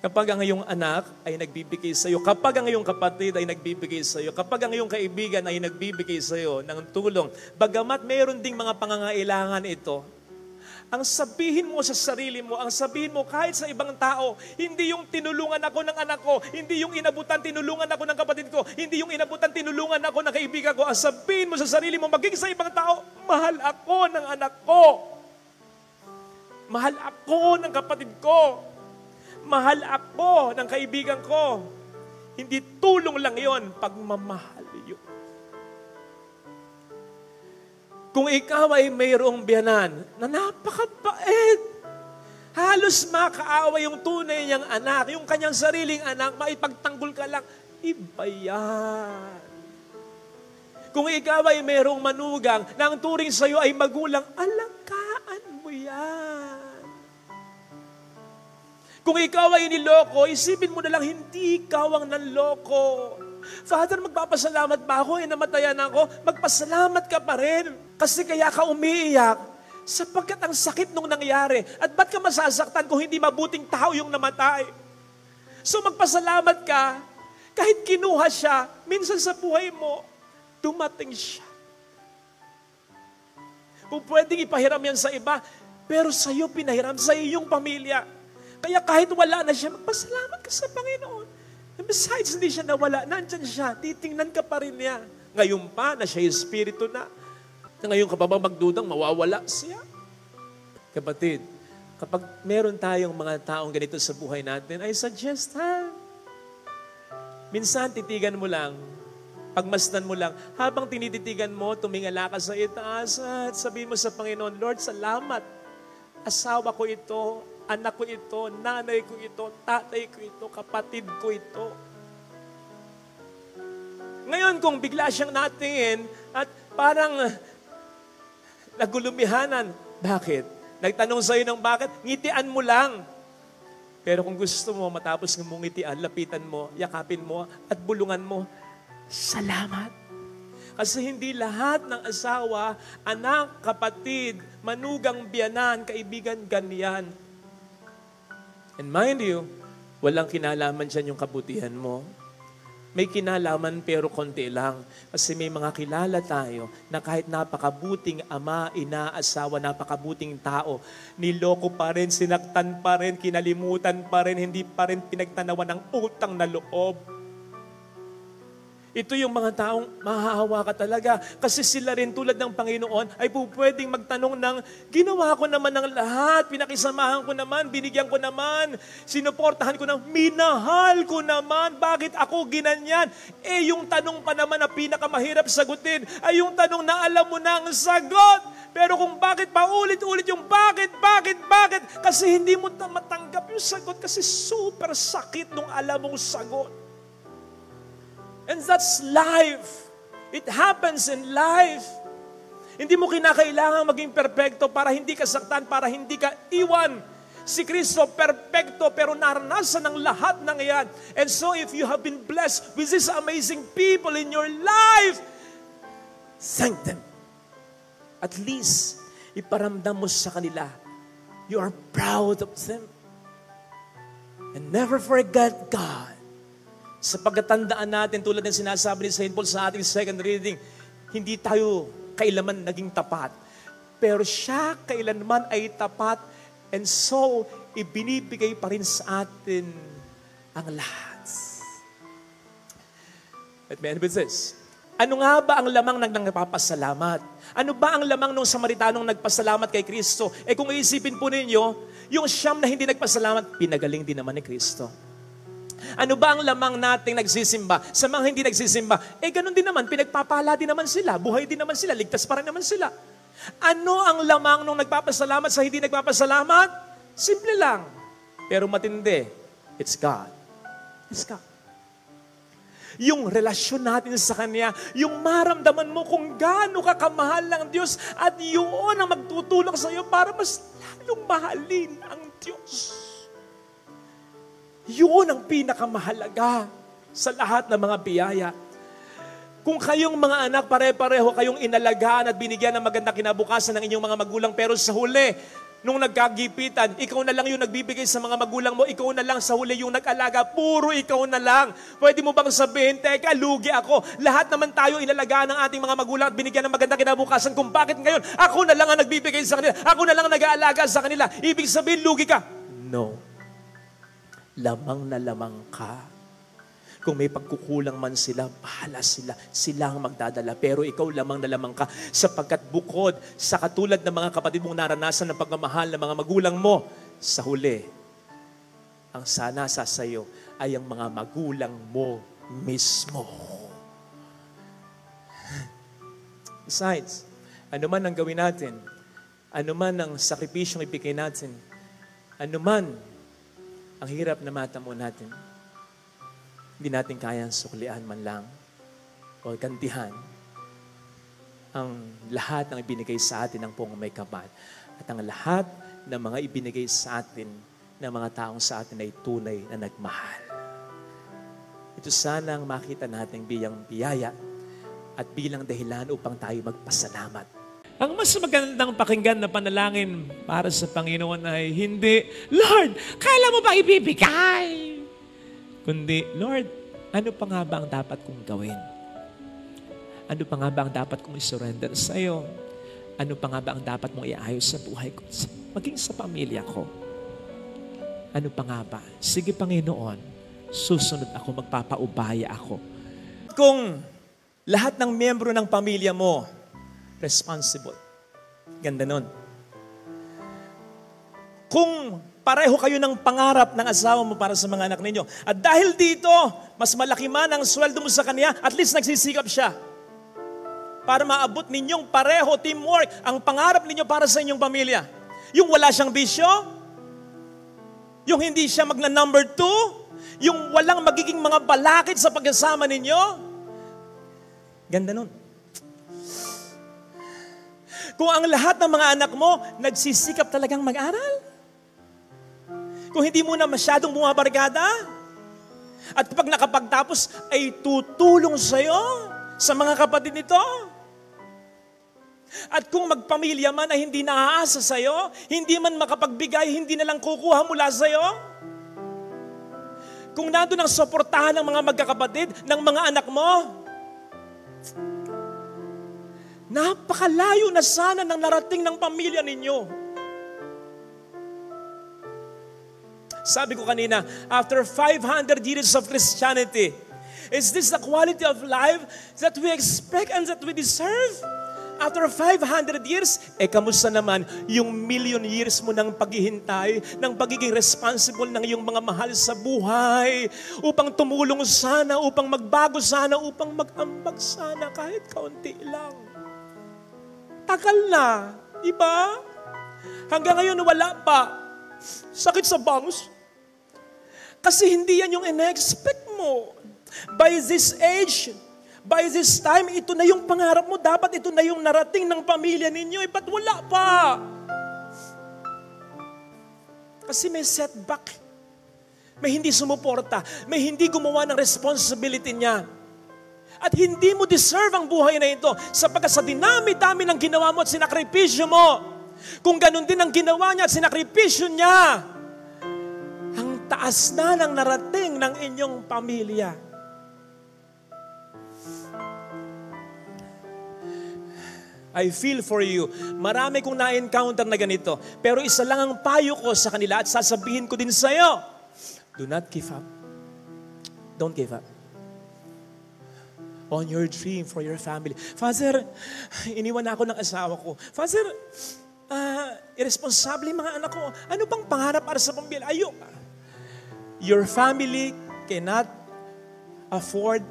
Kapag ang iyong anak ay nagbibigay sa iyo, kapag ang iyong kapatid ay nagbibigay sa iyo, kapag ang iyong kaibigan ay nagbibigay sa iyo ng tulong, bagamat mayroon ding mga pangangailangan ito, ang sabihin mo sa sarili mo, ang sabihin mo kahit sa ibang tao, hindi yung tinulungan ako ng anak ko, hindi yung inabutan tinulungan ako ng kapatid ko, hindi yung inabutan tinulungan ako ng kaibigan ko, ang sabihin mo sa sarili mo, maging sa ibang tao, mahal ako ng anak ko, mahal ako ng kapatid ko, mahal ako ng kaibigan ko. Hindi tulong lang yon, pagmamahal yun. Kung ikaw ay mayroong biyanan na napakabait, halos makaawa yung tunay niyang anak, yung kanyang sariling anak, maipagtanggol ka lang, iba yan. Kung ikaw ay mayroong manugang na ang turing sa iyo ay magulang, alagaan mo yan. Kung ikaw ay niloko, isipin mo na lang, hindi ikaw ang nanloko. Father, magpapasalamat ba ako? Namatayan ako? Magpasalamat ka pa rin. Kasi kaya ka umiiyak sapagkat ang sakit nung nangyari. At ba't ka masasaktan kung hindi mabuting tao yung namatay? So magpasalamat ka, kahit kinuha siya, minsan sa buhay mo, dumating siya. Kung pwedeng ipahiram yan sa iba, pero sa'yo pinahiram, sa iyong pamilya. Kaya kahit wala na siya, magpasalamat ka sa Panginoon. And besides, hindi siya nawala. Nandyan siya. Titingnan ka pa rin niya. Ngayon pa na siya yung espiritu na. Ngayon ka pa ba magdudang mawawala siya? Kapatid, kapag meron tayong mga taong ganito sa buhay natin, I suggest, minsan titigan mo lang, pagmasdan mo lang, habang tinititigan mo, tumingala ka sa itaas at sabihin mo sa Panginoon, Lord, salamat. Asawa ko ito, anak ko ito, nanay ko ito, tatay ko ito, kapatid ko ito. Ngayon kung bigla siyang natingin at parang nagulumihanan, bakit? Nagtanong sa'yo ng bakit? Ngitian mo lang. Pero kung gusto mo, matapos ng mong ngitian, lapitan mo, yakapin mo, at bulungan mo, salamat. Kasi hindi lahat ng asawa, anak, kapatid, manugang biyanan, kaibigan, ganyan. And mind you, walang kinalaman dyan yung kabutihan mo. May kinalaman pero konti lang. Kasi may mga kilala tayo na kahit napakabuting ama, ina, asawa, napakabuting tao, niloko pa rin, sinaktan pa rin, kinalimutan pa rin, hindi pa rin pinagtanawan ng utang na loob. Ito yung mga taong mahahawa ka talaga. Kasi sila rin tulad ng Panginoon ay pwedeng magtanong ng, ginawa ko naman ng lahat, pinakisamahan ko naman, binigyan ko naman, sinuportahan ko naman, minahal ko naman, bakit ako ginanyan? Yung tanong pa naman na pinakamahirap sagutin, ay yung tanong na alam mo na ang sagot. Pero kung bakit pa ulit-ulit yung bakit? Kasi hindi mo matanggap yung sagot kasi super sakit nung alam mong sagot. And that's life. It happens in life. Hindi mo kinakailangan maging perpekto para hindi ka saktan, para hindi ka iwan. Si Kristo, perpekto, pero naranasan ng lahat ng iyan. And so if you have been blessed with these amazing people in your life, thank them. At least, iparamdam mo sa kanila, you are proud of them. And never forget God. Sa pagkatandaan natin, tulad ng sinasabi ni St. Paul sa ating second reading, hindi tayo kailanman naging tapat. Pero siya kailanman ay tapat, and so, ibinibigay pa rin sa atin ang lahat. Let me end with this. Ano nga ba ang lamang ng nagpapasalamat? Ano ba ang lamang ng Samaritanong nagpasalamat kay Kristo? Kung iisipin po ninyo, yung siyam na hindi nagpasalamat, pinagaling din naman ni Kristo. Ano ba ang lamang nating nagsisimba? Sa mga hindi nagsisimba, ganun din naman, pinagpapala din naman sila, buhay din naman sila, ligtas pa rin naman sila. Ano ang lamang nung nagpapasalamat sa hindi nagpapasalamat? Simple lang, pero matindi. It's God. It's God. Yung relasyon natin sa Kanya, yung maramdaman mo kung gaano ka kamahal ng Diyos at yun ang magtutulak sa iyo para mas lalong mahalin ang Diyos. Yun ang pinakamahalaga sa lahat ng mga biyaya. Kung kayong mga anak, pare-pareho kayong inalagaan at binigyan ng magandang kinabukasan ng inyong mga magulang, pero sa huli, Nung nagkagipitan, ikaw na lang yung nagbibigay sa mga magulang mo, ikaw na lang sa huli yung nag-alaga, puro ikaw na lang. Pwede mo bang sabihin, teka, lugi ako. Lahat naman tayo inalagaan ng ating mga magulang at binigyan ng magandang kinabukasan. Kung bakit ngayon, ako na lang ang nagbibigay sa kanila, ako na lang ang nag-aalaga sa kanila. Ibig sabihin, lugi ka. No. Lamang na lamang ka. Kung may pagkukulang man sila, bahala sila. Sila ang magdadala. Pero ikaw lamang na lamang ka. Sapagkat bukod sa katulad ng mga kapatid mong naranasan ng pagmamahal ng mga magulang mo, sa huli, ang sanasa sa iyo ay ang mga magulang mo mismo. Besides, ano man ang gawin natin, ano man ang sakripisyong ibigay natin, ano man ang hirap na matamo natin, hindi natin kayang suklian man lang o gantihan ang lahat ng ibinigay sa atin ng Pong may kapal. At ang lahat ng mga ibinigay sa atin ng mga taong sa atin ay tunay na nagmahal. Ito sana ang makita natin bilang biyaya at bilang dahilan upang tayo magpasalamat. Ang mas magandang pakinggan na panalangin para sa Panginoon ay hindi, Lord, kailan mo ba ibibigay? Kundi, Lord, ano pa nga ba ang dapat kong gawin? Ano pa nga ba ang dapat kong isurrender sa iyo? Ano pa nga ba ang dapat mong iayos sa buhay ko? Maging sa pamilya ko. Ano pa nga ba? Sige, Panginoon, susunod ako, magpapaubaya ako. Kung lahat ng miyembro ng pamilya mo, responsible. Ganda nun. Kung pareho kayo ng pangarap ng asawa mo para sa mga anak ninyo. At dahil dito, mas malaki man ang sweldo mo sa kanya, at least nagsisikap siya. Para maabot ninyong pareho, teamwork, ang pangarap ninyo para sa inyong pamilya. Yung wala siyang bisyo, yung hindi siya magna-number 2, yung walang magiging mga balakid sa pagkasama ninyo. Ganda nun. Kung ang lahat ng mga anak mo, nagsisikap talagang mag-aral. Kung hindi mo na masyadong bumabarkada, at kapag nakapagtapos, ay tutulong sa'yo, sa mga kapatid nito. At kung magpamilya man ay hindi naaasa sa'yo, hindi man makapagbigay, hindi na lang kukuha mula sa'yo. Kung nandun ang suportahan ng mga magkakapatid, ng mga anak mo, napakalayo na sana ng narating ng pamilya ninyo. Sabi ko kanina, after 500 years of Christianity, is this the quality of life that we expect and that we deserve? After 500 years, kamusta naman yung million years mo ng paghihintay, ng pagiging responsible ng iyong mga mahal sa buhay, upang tumulong sana, upang magbago sana, upang mag-ambag sana, kahit kaunti lang. Tagal na, di ba? Hanggang ngayon wala pa. Sakit sa bangs. Kasi hindi yan yung in-expect mo. By this age, by this time, ito na yung pangarap mo. Dapat ito na yung narating ng pamilya ninyo. Ba't wala pa? Kasi may setback. May hindi sumuporta. May hindi gumawa ng responsibility niya. At hindi mo deserve ang buhay na ito sapagkat sa dinami-dami ng ginawa mo at sinakripisyo mo. Kung ganun din ang ginawa niya at sinakripisyo niya, ang taas na ng narating ng inyong pamilya. I feel for you. Marami kong na-encounter na ganito. Pero isa lang ang payo ko sa kanila at sasabihin ko din sa'yo. Do not give up. Don't give up on your dream for your family. Father, iniwan ako ng asawa ko. Father, irresponsable yung mga anak ko. Ano bang pangarap para sa pamilya? Ayok. Your family cannot afford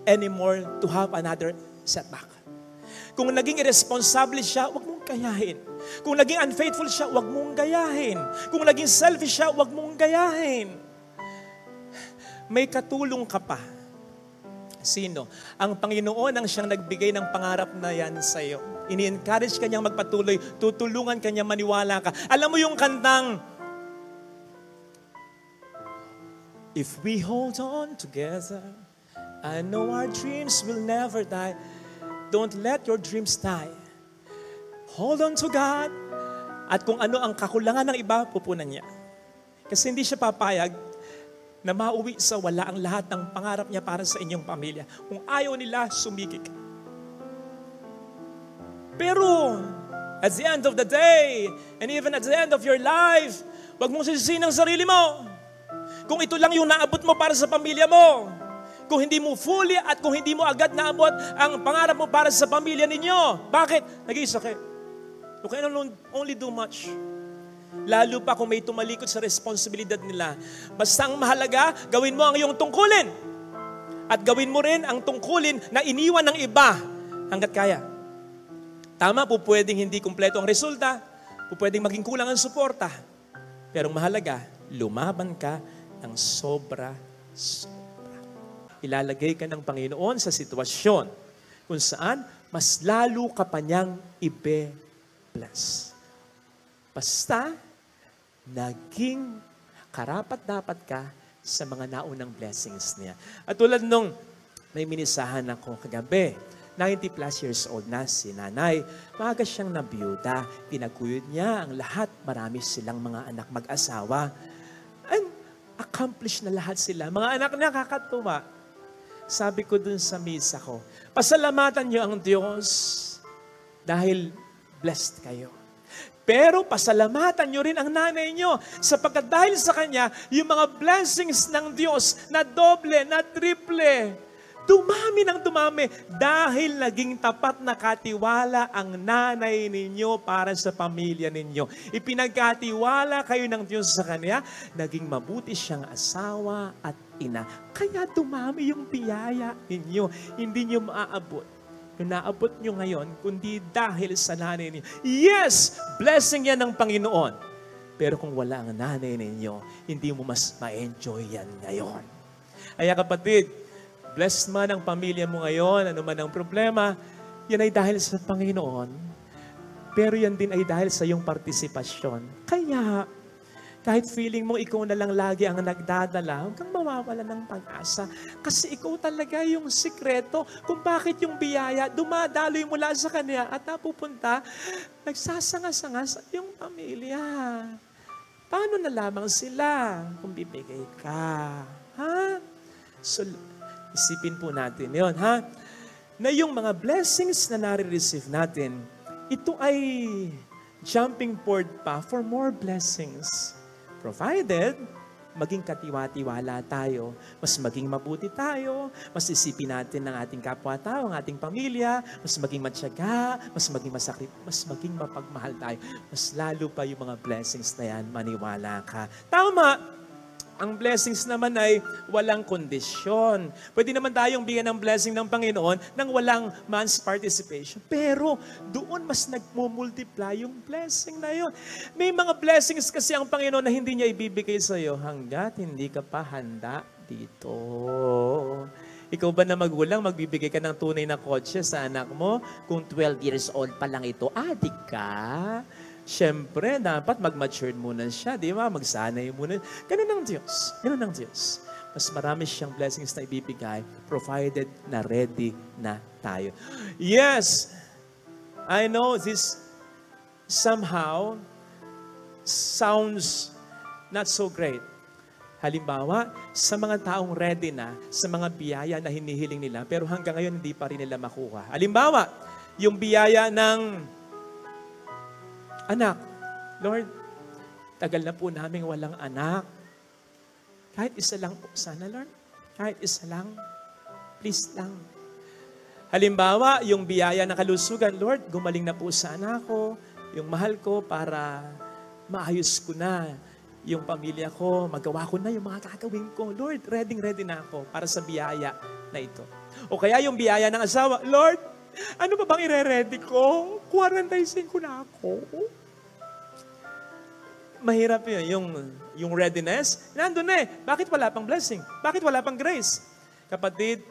anymore to have another setback. Kung naging irresponsible siya, huwag mong gayahin. Kung naging unfaithful siya, huwag mong gayahin. Kung naging selfish siya, huwag mong gayahin. May katulong ka pa. Sino? Ang Panginoon ang siyang nagbigay ng pangarap na yan sa iyo. Ini-encourage ka niyang magpatuloy, tutulungan ka niya, maniwala ka. Alam mo yung kantang, if we hold on together, I know our dreams will never die. Don't let your dreams die. Hold on to God. At kung ano ang kakulangan ng iba, pupunan niya. Kasi hindi siya papayag na mauwi sa wala ang lahat ng pangarap niya para sa inyong pamilya. Kung ayaw nila, sumigik. Pero, at the end of the day, and even at the end of your life, huwag mong sisihin ang sarili mo. Kung ito lang yung naabot mo para sa pamilya mo, kung hindi mo fully at kung hindi mo agad naabot ang pangarap mo para sa pamilya ninyo. Bakit? Nag-iisa kayo. You can only do much. Lalo pa kung may tumalikod sa responsibilidad nila. Basta ang mahalaga, gawin mo ang iyong tungkulin. At gawin mo rin ang tungkulin na iniwan ng iba hanggat kaya. Tama po, pwedeng hindi kumpleto ang resulta. Po pwedeng maging kulang ang suporta. Pero ang mahalaga, lumaban ka ng sobra. Ilalagay ka ng Panginoon sa sitwasyon kung saan mas lalo ka pa niyang ibe-bless. Basta, naging karapat-dapat ka sa mga naunang blessings niya. At tulad nung may minisahan ako kagabi, 90 plus years old na si nanay, maaga siyang nabiyuda, tinaguyod niya ang lahat, marami silang mga anak mag-asawa. And accomplished na lahat sila. Mga anak niya kakatuwa. Sabi ko dun sa misa ko, pasalamatan niyo ang Diyos dahil blessed kayo. Pero pasalamatan nyo rin ang nanay nyo sapagkat dahil sa Kanya, yung mga blessings ng Diyos na doble, na triple, dumami ng dumami dahil naging tapat na katiwala ang nanay ninyo para sa pamilya ninyo. Ipinagkatiwala kayo ng Diyos sa Kanya, naging mabuti siyang asawa at ina. Kaya dumami yung biyaya ninyo, hindi nyo maaabot. Yung naabot nyo ngayon, kundi dahil sa nanay ninyo. Yes! Blessing yan ng Panginoon. Pero kung wala ang nanay ninyo, hindi mo mas ma-enjoy yan ngayon. Kaya kapatid, blessed man ang pamilya mo ngayon, ano man ang problema, yan ay dahil sa Panginoon. Pero yan din ay dahil sa iyong partisipasyon. Kaya, kahit feeling mo ikaw na lang lagi ang nagdadala, huwag kang mawawala ng pag-asa. Kasi ikaw talaga yung sikreto kung bakit yung biyaya dumadaloy mula sa Kanya at napupunta, nagsasanga-sanga sa iyong pamilya. Paano na lamang sila kung bibigay ka? Ha? So, isipin po natin yon, ha? Na yung mga blessings na nare-receive natin, ito ay jumping board pa for more blessings. Provided, maging katiwa-tiwala tayo, mas maging mabuti tayo, mas isipin natin ng ating kapwa-tao, ang ating pamilya, mas maging matyaga, mas maging mas maging mapagmahal tayo. Mas lalo pa yung mga blessings na yan, maniwala ka. Tama! Ang blessings naman ay walang kondisyon. Pwede naman tayong bigyan ng blessing ng Panginoon nang walang man's participation. Pero doon mas nagmumultiply yung blessing na yun. May mga blessings kasi ang Panginoon na hindi niya ibibigay sa iyo hanggat hindi ka pa handa dito. Ikaw ba na magulang, magbibigay ka ng tunay na kotse sa anak mo? Kung 12 years old pa lang ito, adik ka? Siyempre, dapat mag-mature muna siya, di ba? Magsanay muna. Ganun ang Diyos. Ganun ang Diyos. Mas marami siyang blessings na ibibigay, provided na ready na tayo. Yes, I know this somehow sounds not so great. Halimbawa, sa mga taong ready na, sa mga biyaya na hinihiling nila, pero hanggang ngayon hindi pa rin nila makuha. Halimbawa, yung biyaya ng anak. Lord, tagal na po namin walang anak. Kahit isa lang po sana, Lord. Kahit isa lang. Please lang. Halimbawa, yung biyaya ng kalusugan, Lord, gumaling na po sa anak ko, yung mahal ko para maayos ko na yung pamilya ko, magawa ko na yung mga gagawin ko. Lord, ready na ako para sa biyaya na ito. O kaya yung biyaya ng asawa, Lord, ano ba bang ire-ready ko? 45 na ako. Mahirap yun. Yung readiness, nandun na eh. Bakit wala pang blessing? Bakit wala pang grace? Kapatid,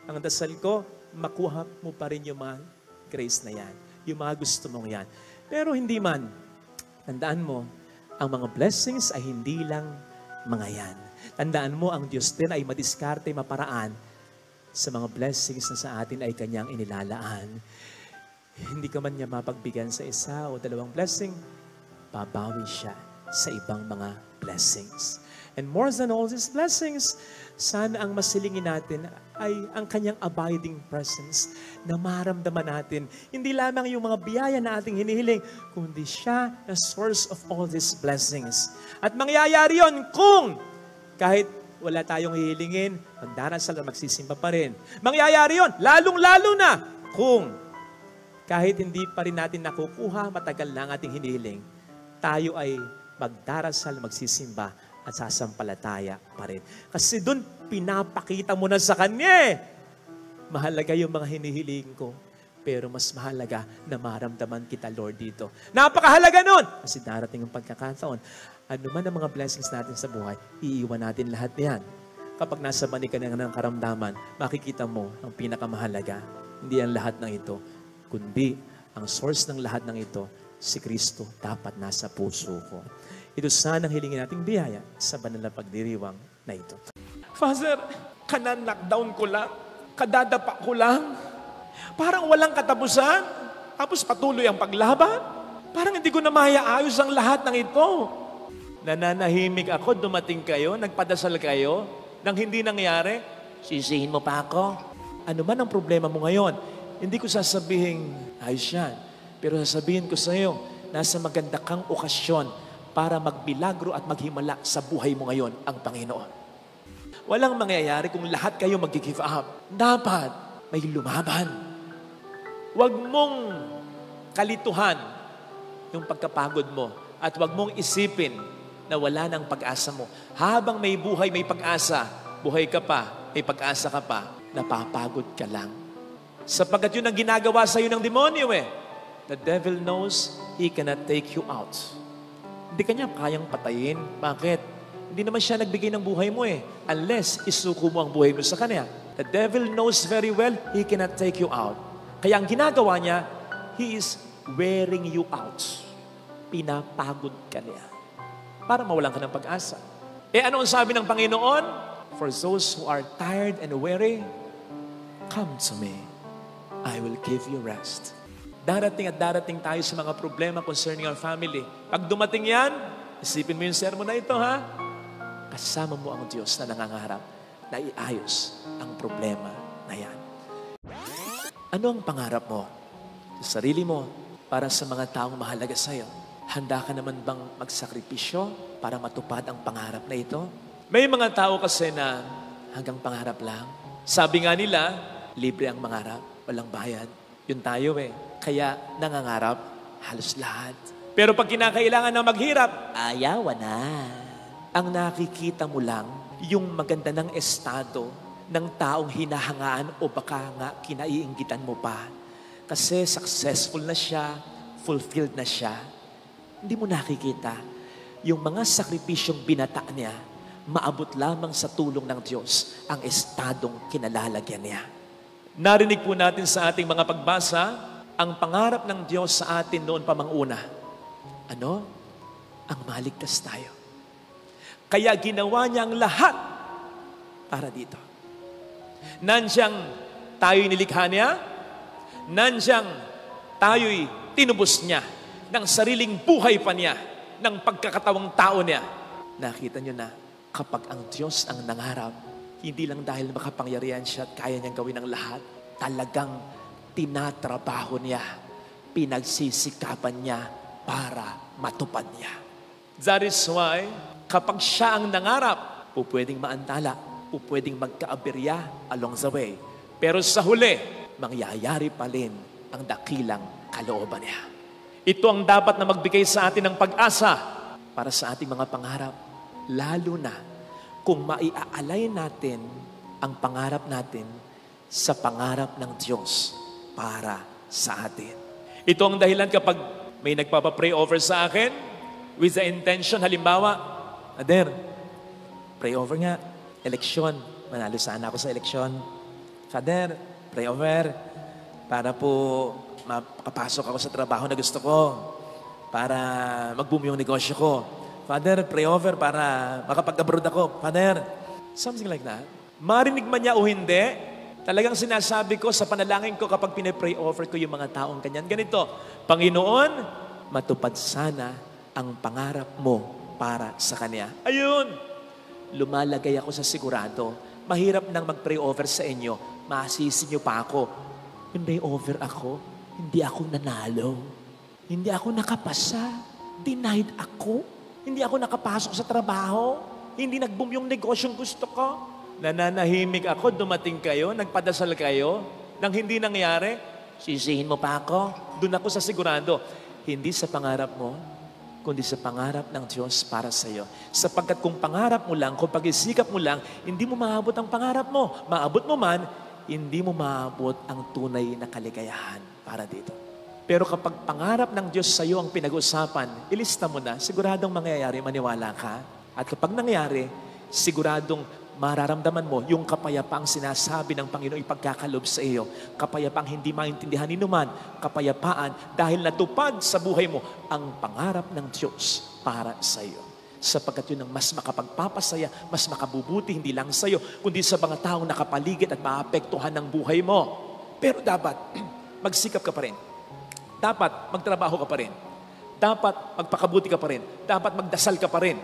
ang dasal ko, makuha mo pa rin yung mga grace na yan. Yung mga gusto mong yan. Pero hindi man, tandaan mo, ang mga blessings ay hindi lang mga yan. Tandaan mo, ang Diyos din ay madiskarte, maparaan sa mga blessings na sa atin ay Kanyang inilalaan. Hindi ka man niya mapagbigyan sa isa o dalawang blessing, babawi siya sa ibang mga blessings. And more than all these blessings, sana ang masilingin natin ay ang kanyang abiding presence na maramdaman natin. Hindi lamang yung mga biyaya na ating hinihiling, kundi siya na source of all these blessings. At mangyayari yon kung kahit wala tayong hihilingin, magdarasal at magsisimba pa rin. Mangyayari yon lalong-lalo na kung kahit hindi pa rin natin nakukuha, matagal na ang ating hinihiling, tayo ay magdarasal, magsisimba, at sasampalataya pa rin. Kasi doon, pinapakita mo na sa Kanya. Mahalaga yung mga hinihiling ko. Pero mas mahalaga na maramdaman kita, Lord, dito. Napakahalaga nun! Kasi darating yung pagkakataon. Ano man ang mga blessings natin sa buhay, iiwan natin lahat yan. Kapag nasa bani ka ng karamdaman, makikita mo ang pinakamahalaga. Hindi ang lahat ng ito, kundi ang source ng lahat ng ito, si Kristo dapat nasa puso ko. Ito sana ang hilingin nating biyaya sa banal na pagdiriwang na ito. Father, kanan-lockdown ko lang, kadadapa ko lang, parang walang katapusan, tapos patuloy ang paglaban. Parang hindi ko na mayaayos ang lahat ng ito. Nananahimik ako, dumating kayo, nagpadasal kayo, nang hindi nangyari, sisihin mo pa ako. Ano man ang problema mo ngayon, hindi ko sasabihin, ayos yan. Pero sasabihin ko sa iyo, nasa maganda kang okasyon para magbilagro at maghimala sa buhay mo ngayon ang Panginoon. Walang mangyayari kung lahat kayo mag-give up. Dapat may lumaban. Huwag mong kalituhan yung pagkapagod mo at huwag mong isipin na wala ng pag-asa mo. Habang may buhay, may pag-asa, buhay ka pa, may pag-asa ka pa, napapagod ka lang. Sapagkat yun ang ginagawa sa iyo ng demonyo eh. The devil knows he cannot take you out. Hindi kanya kayang patayin. Bakit? Hindi naman siya nagbigay ng buhay mo eh. Unless isuko mo ang buhay mo sa kanya. The devil knows very well he cannot take you out. Kaya ang ginagawa niya, he is wearing you out. Pinapagod ka niya. Para mawalan ka ng pag-asa. Eh ano ang sabi ng Panginoon? For those who are tired and weary, come to me. I will give you rest. Darating at darating tayo sa mga problema concerning our family. Pag dumating yan, isipin mo yung sermon na ito, ha? Kasama mo ang Diyos na nangangarap na iayos ang problema na yan. Ano ang pangarap mo? Sa sarili mo, para sa mga taong mahalaga sa'yo. Handa ka naman bang magsakripisyo para matupad ang pangarap na ito? May mga tao kasi na hanggang pangarap lang. Sabi nga nila, libre ang mangarap, walang bayad. Yun tayo eh. Kaya nangangarap halos lahat. Pero pag kinakailangan na maghirap, ayawan na. Ang nakikita mo lang, yung maganda ng estado ng taong hinahangaan o baka nga kinaiinggitan mo pa. Kasi successful na siya, fulfilled na siya. Hindi mo nakikita yung mga sakripisyong binata niya, maabot lamang sa tulong ng Diyos ang estadong kinalalagyan niya. Narinig po natin sa ating mga pagbasa, ang pangarap ng Diyos sa atin noon pa mang una. Ano? Ang maligtas tayo. Kaya ginawa niya ang lahat para dito. Nandiyan tayo'y nilikha niya, nandiyan tayo'y tinubos niya ng sariling buhay pa niya, ng pagkakatawang tao niya. Nakita niyo na, kapag ang Diyos ang nangarap, hindi lang dahil makapangyarihan siya at kaya niyang gawin ang lahat, talagang tinatrabaho niya, pinagsisikapan niya para matupad niya. That is why, kapag siya ang nangarap, pwedeng maantala, pwedeng magkaaberya along the way. Pero sa huli, mangyayari pa rin ang dakilang kalooban niya. Ito ang dapat na magbigay sa atin ng pag-asa para sa ating mga pangarap. Lalo na kung maiaalay natin ang pangarap natin sa pangarap ng Diyos para sa atin. Ito ang dahilan kapag may nagpapapray over sa akin with the intention, halimbawa, Ader, pray over nga, eleksyon, manalo sana ako sa eleksyon. Father, pray over para po makapasok ako sa trabaho na gusto ko, para mag-boom yung negosyo ko. Father, pray over para makapag-abroad ako. Father, something like that. Marinig man niya o hindi, talagang sinasabi ko sa panalangin ko kapag pinipray over ko yung mga taong kanyan. Ganito, Panginoon, matupad sana ang pangarap mo para sa Kanya. Ayun! Lumalagay ako sa sigurado. Mahirap nang mag-pray over sa inyo. Masisi niyo pa ako. Pray over ako. Hindi ako nanalo. Hindi ako nakapasa. Denied ako. Hindi ako nakapasok sa trabaho. Hindi nag-boom yung negosyong gusto ko. Nananahimik ako, dumating kayo, nagpadasal kayo, nang hindi nangyari, sisihin mo pa ako. Doon ako sa sigurado. Hindi sa pangarap mo, kundi sa pangarap ng Diyos para sa iyo. Sapagkat kung pangarap mo lang, kung pag-isikap mo lang, hindi mo maabot ang pangarap mo. Maabot mo man, hindi mo maabot ang tunay na kaligayahan para dito. Pero kapag pangarap ng Diyos sa iyo ang pinag-usapan, ilista mo na, siguradong mangyayari, maniwala ka. At kapag nangyari, siguradong mararamdaman mo yung kapayapaang sinasabi ng Panginoon ipagkakalob sa iyo. Kapayapaang hindi maintindihan ni numan. Kapayapaan dahil natupad sa buhay mo ang pangarap ng Diyos para sa iyo. Sapagkat yun ang mas makapagpapasaya, mas makabubuti hindi lang sa iyo, kundi sa mga taong nakapaligid at maapektuhan ng buhay mo. Pero dapat magsikap ka pa rin. Dapat magtrabaho ka pa rin. Dapat magpakabuti ka pa rin. Dapat magdasal ka pa rin.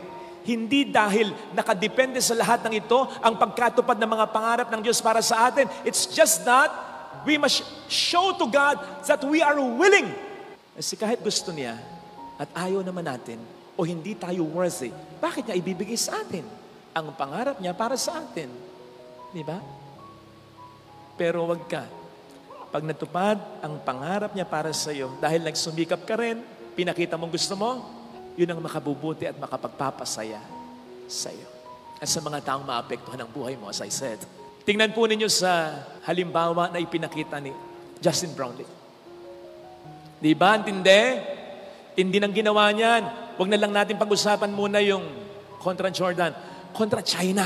Hindi dahil nakadepende sa lahat ng ito ang pagkatupad ng mga pangarap ng Diyos para sa atin. It's just that we must show to God that we are willing. Kasi kahit gusto niya at ayaw naman natin o hindi tayo worthy, bakit niya ibibigay sa atin ang pangarap niya para sa atin? Di ba? Pero wag ka. Pag natupad ang pangarap niya para sa iyo, dahil nagsumikap ka rin, pinakita mong gusto mo, yun ang makabubuti at makapagpapasaya sa iyo. At sa mga taong maapektuhan ng buhay mo, as I said. Tingnan po ninyo sa halimbawa na ipinakita ni Justin Brownlee. Di ba? Intindi? Tindi ng ginawa niyan. Huwag na lang natin pag-usapan muna yung kontra Jordan. Kontra China.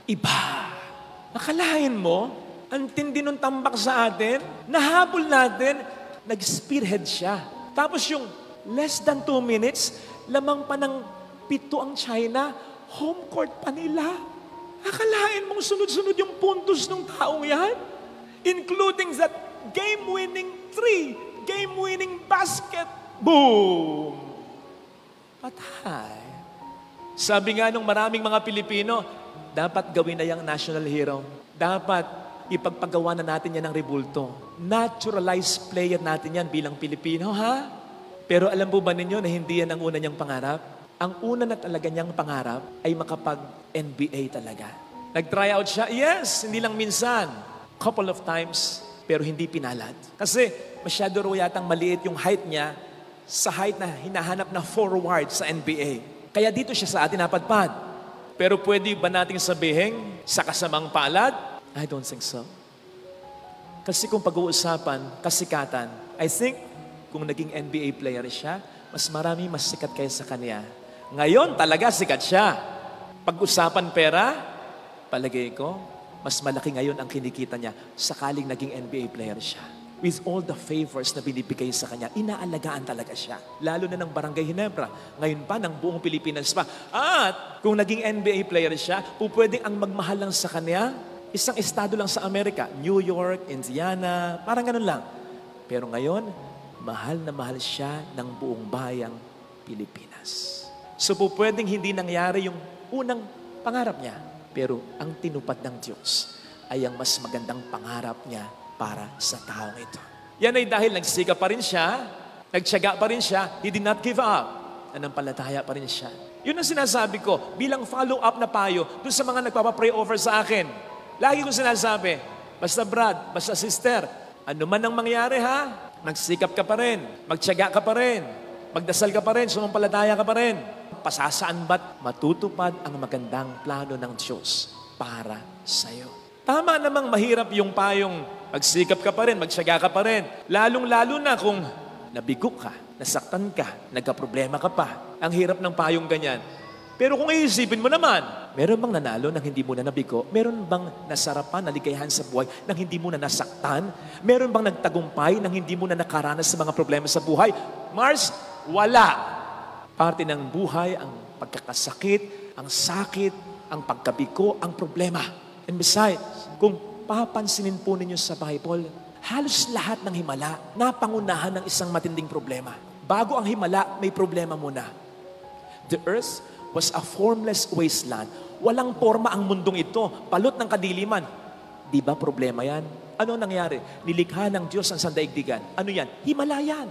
Iba. Nakalain mo, ang tindi nung tambak sa atin, nahabol natin, nag-spearhead siya. Tapos yung less than 2 minutes, lamang pa ng 7 ang China, home court pa nila. Akalain mong sunod-sunod yung puntos ng taong yan? Including that game-winning 3, game-winning basket. Boom! Patay. Sabi nga nung maraming mga Pilipino, dapat gawin na yung national hero. Dapat ipagpagawa na natin yan ng rebulto. Naturalized player natin yan bilang Pilipino, ha? Pero alam po ba ninyo na hindi yan ang una niyang pangarap? Ang una na talaga niyang pangarap ay makapag-NBA talaga. Nag-try out siya? Yes, hindi lang minsan. Couple of times, pero hindi pinalad. Kasi masyado raw yatang maliit yung height niya sa height na hinahanap na forward sa NBA. Kaya dito siya sa atin napadpad. Pero pwede ba nating sabihin sa kasamang palad? I don't think so. Kasi kung pag-uusapan, kasikatan, I think kung naging NBA player siya, mas marami mas sikat kaysa kanya. Ngayon, talaga sikat siya. Pag-usapan pera, palagay ko, mas malaki ngayon ang kinikita niya sakaling naging NBA player siya. With all the favors na binibigay sa kanya, inaalagaan talaga siya. Lalo na ng Barangay Ginebra. Ngayon pa, ng buong Pilipinas pa. At kung naging NBA player siya, pwedeng ang magmahal lang sa kanya, isang estado lang sa Amerika, New York, Indiana, parang ganun lang. Pero ngayon, mahal na mahal siya ng buong bayang Pilipinas. So pwedeng hindi nangyari yung unang pangarap niya, pero ang tinupad ng Diyos ay ang mas magandang pangarap niya para sa taong ito. Yan ay dahil nagsikap pa rin siya, nagtiyaga pa rin siya, he did not give up. Nanampalataya pa rin siya. Yun ang sinasabi ko bilang follow-up na payo dun sa mga nagpapapray over sa akin. Lagi ko sinasabi, basta Brad, basta sister, ano man ang mangyari ha, magsikap ka pa rin, magtiyaga ka pa rin, magdasal ka pa rin, sumampalataya ka pa rin. Pasasaan ba't matutupad ang magandang plano ng Diyos para sa iyo? Tama namang mahirap yung payong magsikap ka pa rin, magtiyaga ka pa rin. Lalong-lalo na kung nabigo ka, nasaktan ka, nagka-problema ka pa. Ang hirap ng payong ganyan. Pero kung iisipin mo naman, meron bang nanalo nang hindi mo na nabigo? Meron bang nasarapan, naligayahan sa buhay nang hindi mo na nasaktan? Meron bang nagtagumpay nang hindi mo na nakaranas sa mga problema sa buhay? Mars, wala. Parte ng buhay ang pagkakasakit, ang sakit, ang pagkabigo, ang problema. And besides, kung papansinin po ninyo sa Bible, halos lahat ng himala napangunahan ng isang matinding problema. Bago ang himala, may problema muna. The earth was a formless wasteland. Walang forma ang mundong ito, balot ng kadiliman. Di ba problema yan? Ano nangyari? Nilikha ng Diyos ang sandaigdigan. Ano yan? Himala yan.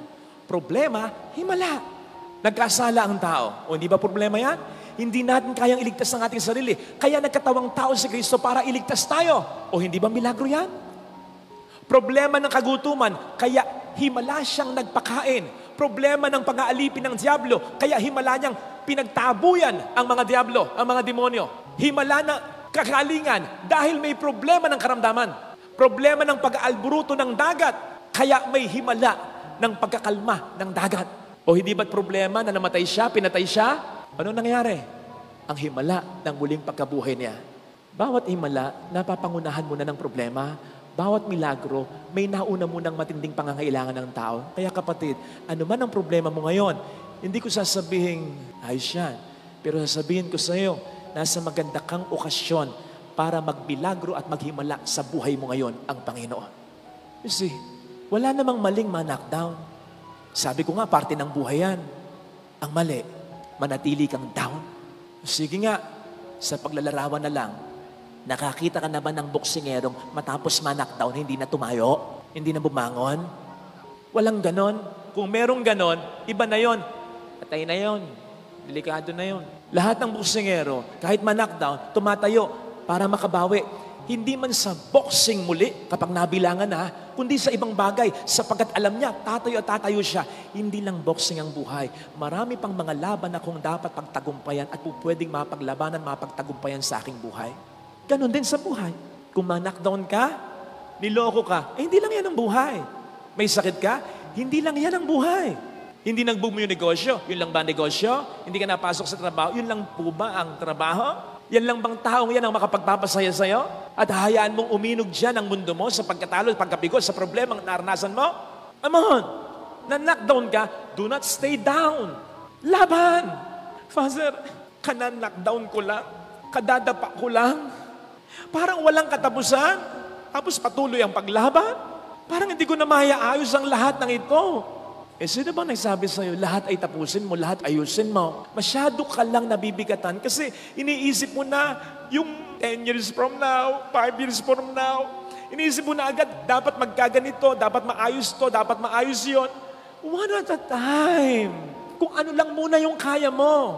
Problema, himala. Nagkasala ang tao. O hindi ba problema yan? Hindi natin kayang iligtas ang ating sarili. Kaya nagkatawang tao si Kristo para iligtas tayo. O hindi ba milagro yan? Problema ng kagutuman, kaya himala siyang nagpakain. Problema ng pag-aalipin ng diablo, kaya himala niyang pinagtabuyan ang mga diablo, ang mga demonyo. Himala na kagalingan dahil may problema ng karamdaman. Problema ng pag-aalburuto ng dagat, kaya may himala ng pagkakalma ng dagat. O hindi ba't problema na namatay siya, pinatay siya? Ano nangyari? Ang himala ng muling pagkabuhay niya. Bawat himala, napapangunahan mo na ng problema. Bawat milagro, may nauna mo ng matinding pangangailangan ng tao. Kaya kapatid, ano man ang problema mo ngayon, hindi ko sasabihin, ayos yan. Pero sasabihin ko sa iyo, nasa maganda kang okasyon para magbilagro at maghimala sa buhay mo ngayon ang Panginoon. You see, wala namang maling ma-knockdown. Sabi ko nga, parte ng buhay yan. Ang mali, manatili kang down. Sige nga, sa paglalarawan na lang, nakakita ka na ba ng boksingerong matapos ma-knockdown, hindi na tumayo? Hindi na bumangon? Walang ganon. Kung merong ganon, iba na yon. Patay na yon. Delikado na yon. Lahat ng boksingero, kahit ma-knockdown, tumatayo para makabawi. Hindi man sa boxing muli, kapag nabilangan na, kundi sa ibang bagay, sapagkat alam niya, tatayo at tatayo siya. Hindi lang boxing ang buhay. Marami pang mga laban na kung dapat pagtagumpayan at kung pwedeng mapaglabanan, mapagtagumpayan sa aking buhay. Ganon din sa buhay. Kung ma-knockdown ka, niloko ka, hindi lang yan ang buhay. May sakit ka, hindi lang yan ang buhay. Hindi nag-boom yung negosyo, yun lang ba ang negosyo? Hindi ka napasok sa trabaho, yun lang po ba ang trabaho? Yan lang bang taong yan ang makapagpapasaya sa'yo? At hayaan mong uminog dyan ang mundo mo sa pagkatalo, pagkabigo, sa problema ang naranasan mo? Amon, na-knockdown ka, do not stay down. Laban! Father, ka-knockdown ko lang, kadadapa ko lang, parang walang katapusan, tapos patuloy ang paglaban. Parang hindi ko na mayaayos ang lahat ng ito. Sino bang nagsabi sa'yo, lahat ay tapusin mo, lahat ayusin mo? Masyado ka lang nabibigatan kasi iniisip mo na yung 10 years from now, 5 years from now, iniisip mo na agad, dapat magkaganito, dapat maayos to, dapat maayos yon. One at a time. Kung ano lang muna yung kaya mo.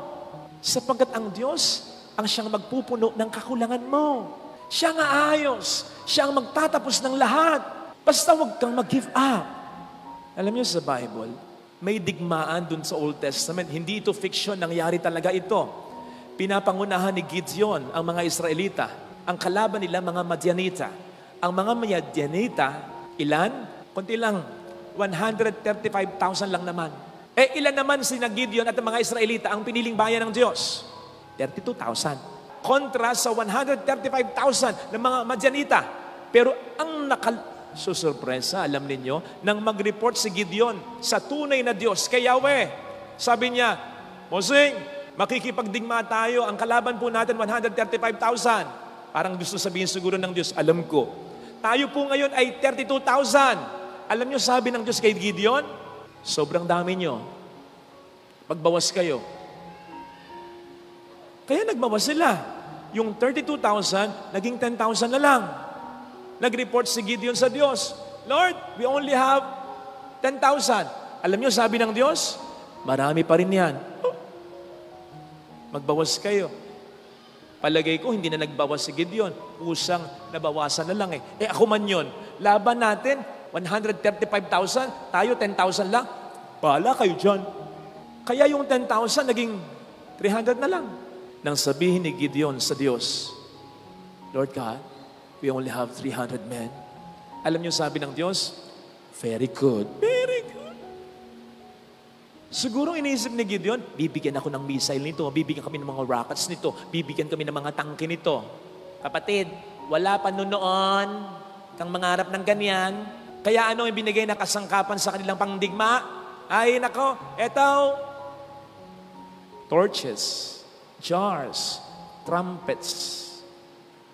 Sapagkat ang Diyos, ang siyang magpupuno ng kakulangan mo. Siya ang aayos. Siya ang magtatapos ng lahat. Basta huwag kang mag-give up. Alam niyo sa Bible, may digmaan dun sa Old Testament. Hindi ito fiction, nangyari talaga ito. Pinapangunahan ni Gideon ang mga Israelita. Ang kalaban nila, mga Madianita. Ang mga Madianita, ilan? Kunti lang, 135,000 lang naman. Ilan naman sina Gideon at ang mga Israelita ang piniling bayan ng Diyos? 32,000. Kontra sa 135,000 ng mga Madianita. Pero ang susurpresa, alam ninyo, nang mag-report si Gideon sa tunay na Diyos, kay Yahweh. Sabi niya, Mosing, makikipagdigma tayo. Ang kalaban po natin, 135,000. Parang gusto sabihin siguro ng Diyos, alam ko. Tayo po ngayon ay 32,000. Alam niyo, sabi ng Diyos kay Gideon, sobrang dami niyo. Magbawas kayo. Kaya nagbawas sila. Yung 32,000, naging 10,000 na lang. Nag-report si Gideon sa Diyos, Lord, we only have 10,000. Alam niyo, sabi ng Diyos, marami pa rin yan. Magbawas kayo. Palagay ko, hindi na nagbawas si Gideon. Kusang nabawasan na lang eh. Ako man yun. Laban natin, 135,000, tayo 10,000 lang. Bahala kayo dyan. Kaya yung 10,000 naging 300 na lang. Nang sabihin ni Gideon sa Diyos, Lord God, we only have 300 men. Alam niyo sabi ng Diyos, very good. Very good. Siguro iniisip ni Gideon, bibigyan ako ng missile nito, bibigyan kami ng mga rockets nito, bibigyan kami ng mga tangke nito. Kapatid, wala pa noon kang mangarap ng ganyan. Kaya ano yung binigay na kasangkapan sa kanilang pangdigma? Ay nako, eto, torches, jars, trumpets.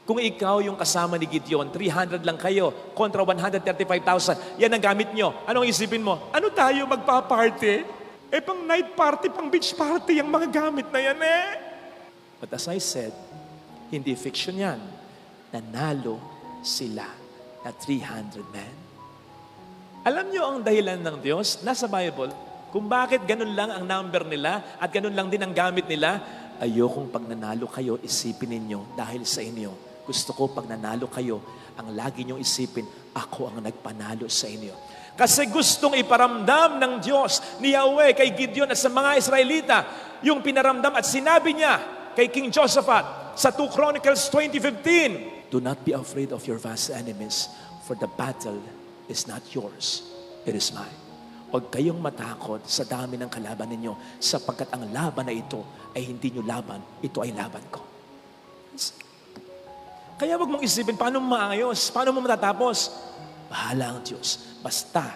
Kung ikaw yung kasama ni Gideon, 300 lang kayo kontra 135,000, yan ang gamit nyo. Anong isipin mo? Ano tayo magpa-party? Eh, pang night party, pang beach party, ang mga gamit na yan eh. But as I said, hindi fiction yan. Nanalo sila na 300 men. Alam nyo ang dahilan ng Diyos, nasa Bible, kung bakit ganun lang ang number nila at ganun lang din ang gamit nila. Ayokong pag nanalo kayo, isipin ninyo dahil sa inyo. Gusto ko pag nanalo kayo, ang lagi nyong isipin, ako ang nagpanalo sa inyo. Kasi gustong iparamdam ng Diyos ni Yahweh kay Gideon at sa mga Israelita yung pinaramdam at sinabi niya kay King Jehoshaphat sa 2 Chronicles 20:15, do not be afraid of your vast enemies, for the battle is not yours, it is mine. Huwag kayong matakot sa dami ng kalaban ninyo sapagkat ang laban na ito ay hindi nyo laban, ito ay laban ko. Kaya wag mong isipin, paano mo maayos? Paano mo matatapos? Bahala ang Diyos. Basta,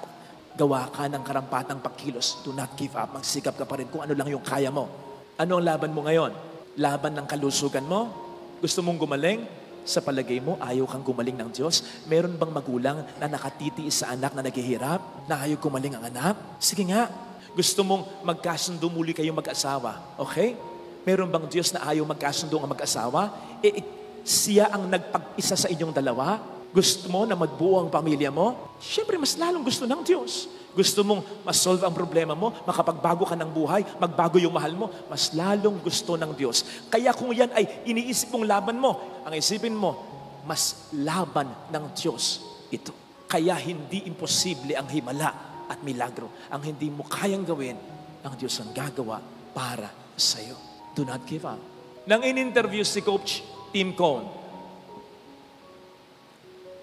gawa ka ng karampatang pagkilos. Do not give up. Magsikap ka pa rin kung ano lang yung kaya mo. Ano ang laban mo ngayon? Laban ng kalusugan mo? Gusto mong gumaling? Sa palagay mo, ayaw kang gumaling ng Diyos? Meron bang magulang na nakatitiis sa anak na naghihirap? Na ayaw gumaling ang anak? Sige nga. Gusto mong magkasundo muli kayong mag-asawa? Okay? Meron bang Diyos na ayaw magkasundo ang mag-asawa? Siya ang nagpag-isa sa inyong dalawa? Gusto mo na magbuo ang pamilya mo? Siyempre, mas lalong gusto ng Diyos. Gusto mong masolve ang problema mo, makapagbago ka ng buhay, magbago yung mahal mo, mas lalong gusto ng Diyos. Kaya kung yan ay iniisip mong laban mo, ang isipin mo, mas laban ng Diyos ito. Kaya hindi imposible ang himala at milagro. Ang hindi mo kayang gawin, ang Diyos ang gagawa para sa iyo. Do not give up. Nang in-interview si Coach Tim Cone,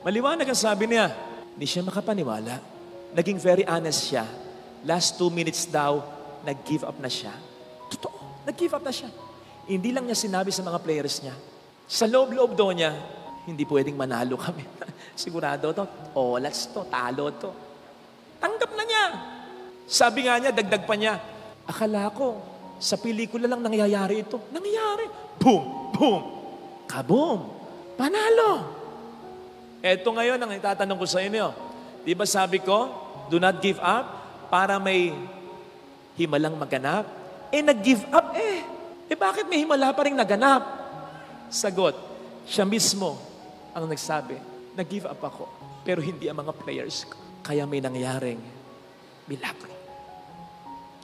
maliwanag ang sabi niya, hindi siya makapaniwala. Naging very honest siya. Last 2 minutes daw, nag-give up na siya. Totoo, nag-give up na siya. Hindi lang niya sinabi sa mga players niya. Sa loob-loob daw niya, hindi pwedeng manalo kami. Sigurado to, olats to, talo to. Tanggap na niya. Sabi nga niya, dagdag pa niya, akala ko, sa pelikula lang nangyayari ito. Nangyayari. Boom, boom, kaboom. Panalo. Eto ngayon ang itatanong ko sa inyo. Di ba sabi ko, do not give up para may himalang maganap? Nag-give up bakit may himala pa rin naganap? Sagot, siya mismo ang nagsabi, nag-give up ako, pero hindi ang mga players ko. Kaya may nangyaring milagro.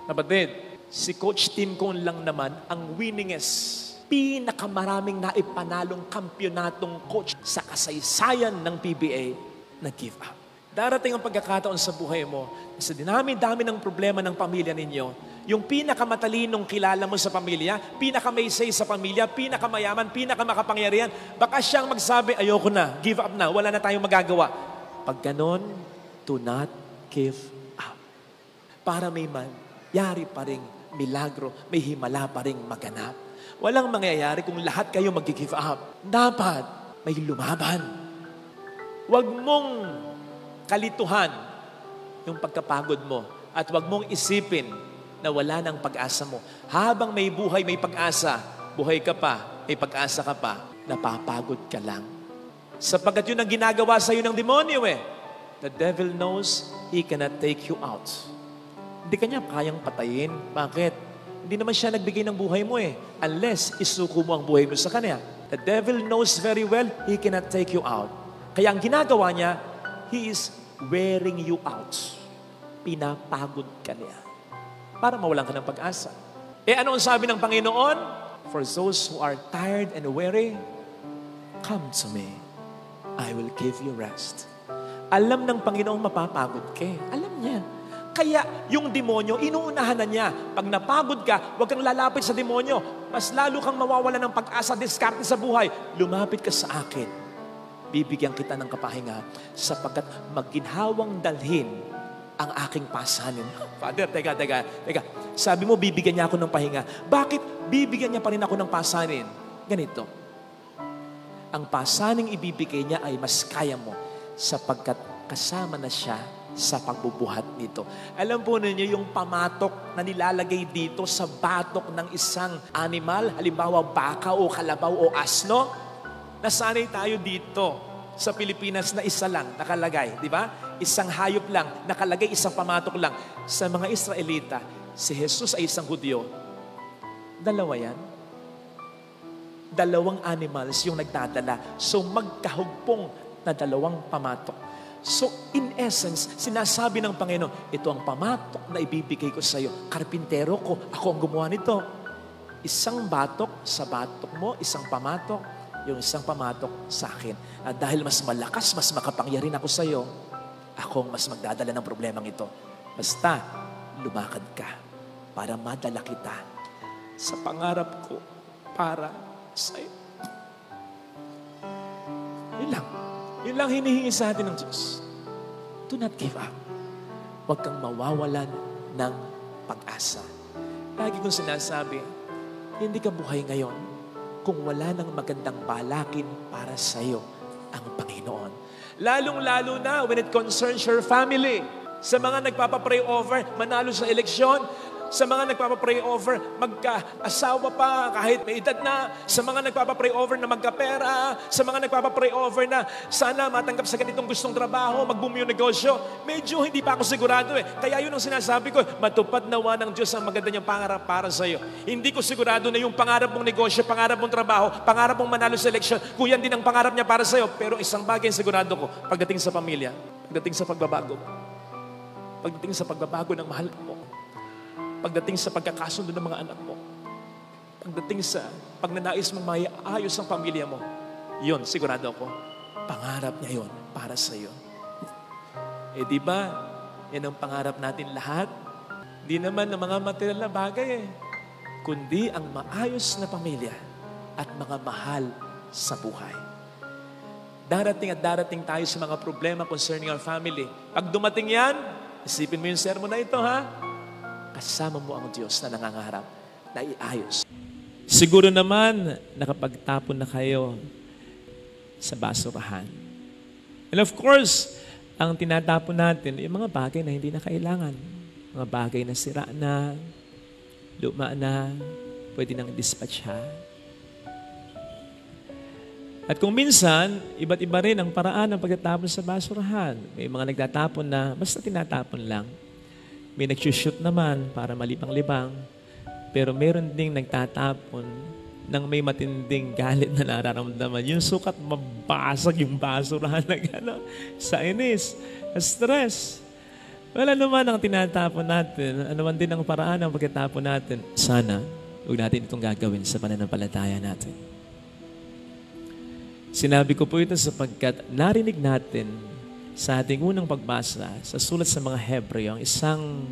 Kapatid, si Coach Tim Cone lang naman ang winningest, pinakamaraming naipanalong kampyonatong coach sa kasaysayan ng PBA na give up. Darating ang pagkakataon sa buhay mo, sa dinami-dami ng problema ng pamilya ninyo, yung pinakamatalinong kilala mo sa pamilya, pinakamaysay sa pamilya, pinakamayaman, pinakamakapangyarihan, baka siyang magsabi, ayoko na, give up na, wala na tayong magagawa. Pag ganon, do not give up. Para may mangyari pa ring milagro, may himala pa ring maganap. Walang mangyayari kung lahat kayo mag-give up. Dapat may lumaban. Huwag mong kalituhan yung pagkapagod mo at huwag mong isipin na wala ng pag-asa mo. Habang may buhay, may pag-asa, buhay ka pa, may pag-asa ka pa, napapagod ka lang. Sapagkat yun ang ginagawa sa iyo ng demonyo The devil knows he cannot take you out. Hindi ka niya kayang patayin. Bakit? Hindi naman siya nagbigay ng buhay mo unless isuko mo ang buhay mo sa kanya. The devil knows very well he cannot take you out. Kaya ang ginagawa niya, he is wearing you out. Pinapagod ka niya para mawalan ka ng pag-asa. Ano ang sabi ng Panginoon? For those who are tired and weary, come to me. I will give you rest. Alam ng Panginoon mapapagod ka. Alam niya. Kaya yung demonyo, inuunahan na niya. Pag napagod ka, huwag kang lalapit sa demonyo. Mas lalo kang mawawala ng pag-asa, diskarte sa buhay. Lumapit ka sa akin. Bibigyan kita ng kapahinga sapagkat maginhawang dalhin ang aking pasanin. Father, teka. Sabi mo, bibigyan niya ako ng pahinga. Bakit bibigyan niya pa rin ako ng pasanin? Ganito. Ang pasaning ibibigay niya ay mas kaya mo sapagkat kasama na siya sa pagbubuhat nito. Alam po ninyo yung pamatok na nilalagay dito sa batok ng isang animal, halimbawa baka o kalabaw o asno, nasanay tayo dito sa Pilipinas na isa lang nakalagay, di ba? Isang hayop lang, nakalagay isang pamatok lang. Sa mga Israelita, si Jesus ay isang Hudyo. Dalawa yan. Dalawang animals yung nagdadala. So magkahugpong na dalawang pamatok. So in essence, sinasabi ng Panginoon, ito ang pamatok na ibibigay ko sa iyo. Karpintero ko, ako ang gumawa nito. Isang batok sa batok mo, isang pamatok, yung isang pamatok sa akin. At dahil mas malakas, mas makapangyarihan ako sa iyo, ako ang mas magdadala ng problemang ito. Basta, lumakad ka para madala kita sa pangarap ko para sa iyo. Yun lang. Yun lang hinihingi sa atin ng Diyos. Do not give up. Huwag kang mawawalan ng pag-asa. Lagi kong sinasabi, hindi ka buhay ngayon kung wala nang magandang balakin para sa iyo ang Panginoon. Lalong-lalo na when it concerns your family. Sa mga nagpapapray over, manalo sa eleksyon. Sa mga nagpapapray over, magka-asawa pa kahit may edad na. Sa mga nagpapapray over na magkapera. Sa mga nagpapapray over na sana matanggap sa ganitong gustong trabaho, mag-boom yung negosyo. Medyo hindi pa ako sigurado eh. Kaya yun ang sinasabi ko, matupad nawa ng Diyos ang maganda niyang pangarap para sa iyo. Hindi ko sigurado na yung pangarap mong negosyo, pangarap mong trabaho, pangarap mong manalo sa eleksyon, kung yan din ang pangarap niya para sa iyo. Pero isang bagay sigurado ko, pagdating sa pamilya, pagdating sa pagbabago, pagdating sa pagbabago ng mahal mo, pagdating sa pagkakasundo ng mga anak mo, pagdating sa pagnanais mong maayos ang pamilya mo, yun, sigurado ako, pangarap niya yun para sa iyo. Eh di ba, yan ang pangarap natin lahat. Di naman ng mga material na bagay kundi ang maayos na pamilya at mga mahal sa buhay. Darating at darating tayo sa mga problema concerning our family. Pag dumating yan, isipin mo yung sermon na ito, ha? Kasama mo ang Diyos na nangangarap na iayos. Siguro naman, nakapagtapon na kayo sa basurahan. And of course, ang tinatapon natin, yung mga bagay na hindi na kailangan. Mga bagay na sira na, luma na, pwede nang dispatcha. At kung minsan, iba't iba rin ang paraan ng pagtatapon sa basurahan. May mga nagtatapon na basta tinatapon lang. May nagsushoot naman para malibang-libang. Pero meron ding nagtatapon ng may matinding galit na nararamdaman. Yung sukat, mabasag yung basurahan na gano'n. Sa inis, stress. Wala naman ang tinatapon natin. Ano man din ang paraan ng pagkatapon natin. Sana, huwag natin itong gagawin sa pananampalataya natin. Sinabi ko po ito sapagkat narinig natin sa ating unang pagbasa sa sulat sa mga Hebreo, ang isang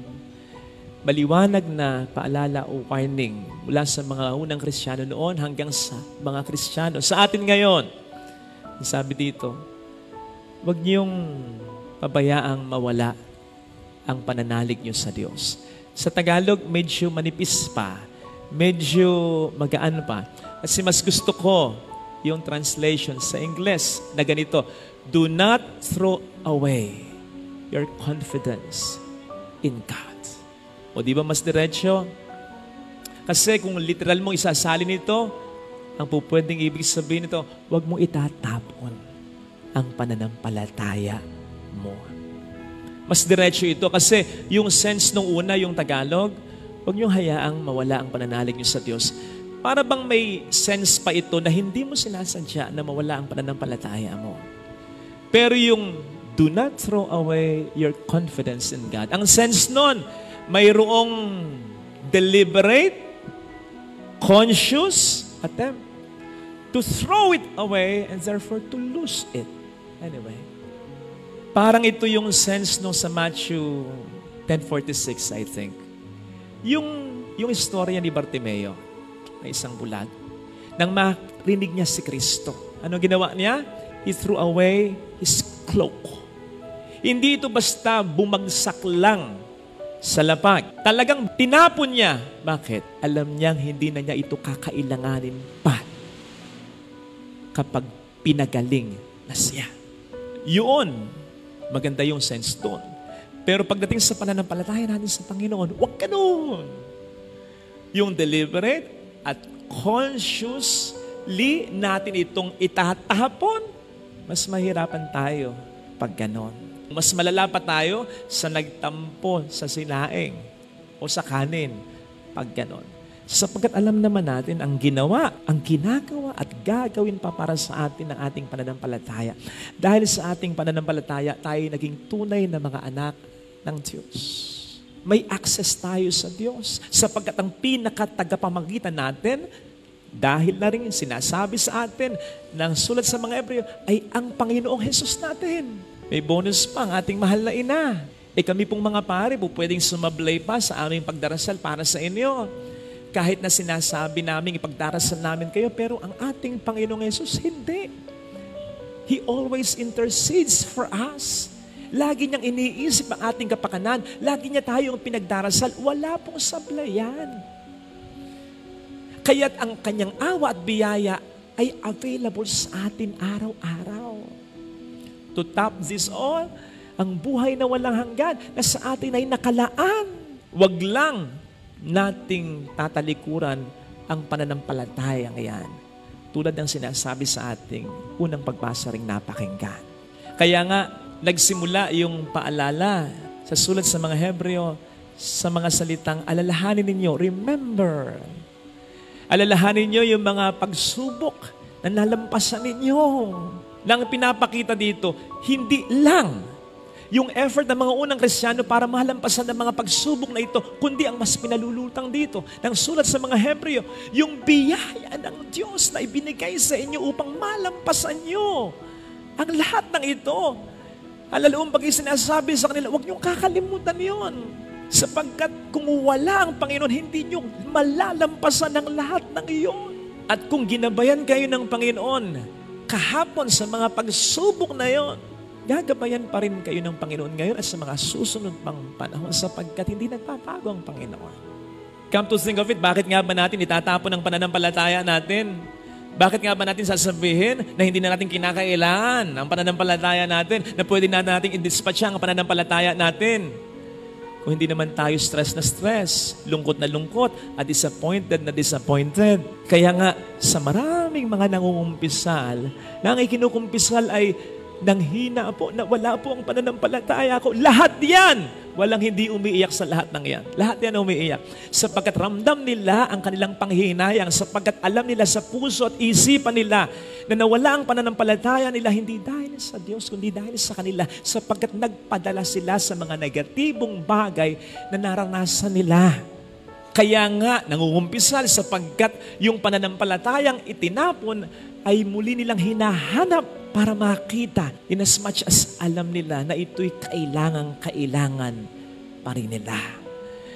maliwanag na paalala o warning mula sa mga unang Kristiyano noon hanggang sa mga Kristiyano sa atin ngayon. Sabi dito, huwag niyong pabayaang mawala ang pananalig niyo sa Diyos. Sa Tagalog, medyo manipis pa, medyo magaan pa. Kasi mas gusto ko yung translation sa Ingles na ganito, do not throw away your confidence in God. O di ba mas diretso? Kasi kung literal mong isasalin ito, ang pupwedeng ibig sabihin nito, huwag mong itatapon ang pananampalataya mo. Mas diretso ito kasi yung sense nung una, yung Tagalog, huwag niyong hayaang mawala ang pananalig niyo sa Diyos. Para bang may sense pa ito na hindi mo sinasadya na mawala ang pananampalataya mo. Pero yung do not throw away your confidence in God. Ang sense nun, mayroong deliberate, conscious attempt to throw it away and therefore to lose it. Anyway, parang ito yung sense nung sa Matthew 10:46, I think. Yung istorya ni Bartimeo, na isang bulag, nang marinig niya si Kristo. Ano ginawa niya? He threw away his cloak. Hindi ito basta bumagsak lang sa lapag. Talagang tinapon niya. Bakit? Alam niyang hindi na niya ito kakailanganin pa kapag pinagaling na siya. Yun, maganda yung sense doon. Pero pagdating sa pananampalataya natin sa Panginoon, huwag ka doon. Yung deliberate at consciously natin itong itatapon, mas mahirapan tayo pag ganon. Mas malala pa tayo sa nagtampo sa sinaing o sa kanin. Pag ganon. Sapagkat alam naman natin ang ginawa, ang ginagawa at gagawin pa para sa atin ng ating pananampalataya. Dahil sa ating pananampalataya, tayo naging tunay na mga anak ng Diyos. May access tayo sa Diyos. Sapagkat ang pinakatagapamagitan natin, dahil na rin sinasabi sa atin ng sulat sa mga Hebreo, ay ang Panginoong Jesus natin. May bonus pa ang ating mahal na ina. Kami pong mga pare, pwedeng sumablay pa sa aming pagdarasal para sa inyo. Kahit na sinasabi namin, ipagdarasal namin kayo, pero ang ating Panginoong Yesus, hindi. He always intercedes for us. Lagi niyang iniisip ang ating kapakanan. Lagi niya tayong pinagdarasal. Wala pong sablayan. Kaya't ang kanyang awa at biyaya ay available sa atin araw-araw. To top this all, ang buhay na walang hanggan na sa atin ay nakalaan. Wag lang nating tatalikuran ang pananampalatayang yan. Tulad ng sinasabi sa ating unang pagbasa ring napakinggan. Kaya nga, nagsimula yung paalala sa sulat sa mga Hebreo sa mga salitang alalahanin ninyo, remember. Alalahanin ninyo yung mga pagsubok na nalampasan ninyo. Nang pinapakita dito, hindi lang yung effort ng mga unang Kristiyano para malampasan ng mga pagsubok na ito, kundi ang mas pinalulutang dito ng sulat sa mga Hebreo, yung biyaya ng Diyos na ibinigay sa inyo upang malampasan nyo ang lahat ng ito. Alalaong bagay sinasabi sa kanila, huwag niyong kakalimutan yon. Sapagkat kung wala ang Panginoon, hindi niyo malalampasan ang lahat ng iyon. At kung ginabayan kayo ng Panginoon, kahapon sa mga pagsubok na yon, gagabayan pa rin kayo ng Panginoon ngayon at sa mga susunod pang panahon sapagkat hindi nagpapago ang Panginoon. Come to think of it, bakit nga ba natin itatapon ang pananampalataya natin? Bakit nga ba natin sasabihin na hindi na natin kinakailangan ang pananampalataya natin, na pwede na natin i-dispatch ang pananampalataya natin? Kung hindi naman tayo stress na stress, lungkot na lungkot, at disappointed na disappointed. Kaya nga, sa maraming mga nangungumpisal, na ang ikinukumpisal ay nang hina po, na wala po ang pananampalataya ko. Lahat yan! Walang hindi umiiyak sa lahat ng yan. Lahat yan umiiyak. Sapagkat ramdam nila ang kanilang panghihinayang, sapagkat alam nila sa puso at isipan nila na nawala ang pananampalataya nila hindi dahil sa Diyos, kundi dahil sa kanila, sapagkat nagpadala sila sa mga negatibong bagay na naranasan nila. Kaya nga, nangungumpisal sapagkat yung pananampalatayang itinapon ay muli nilang hinahanap para makita in as much as alam nila na ito'y kailangan pa rin nila.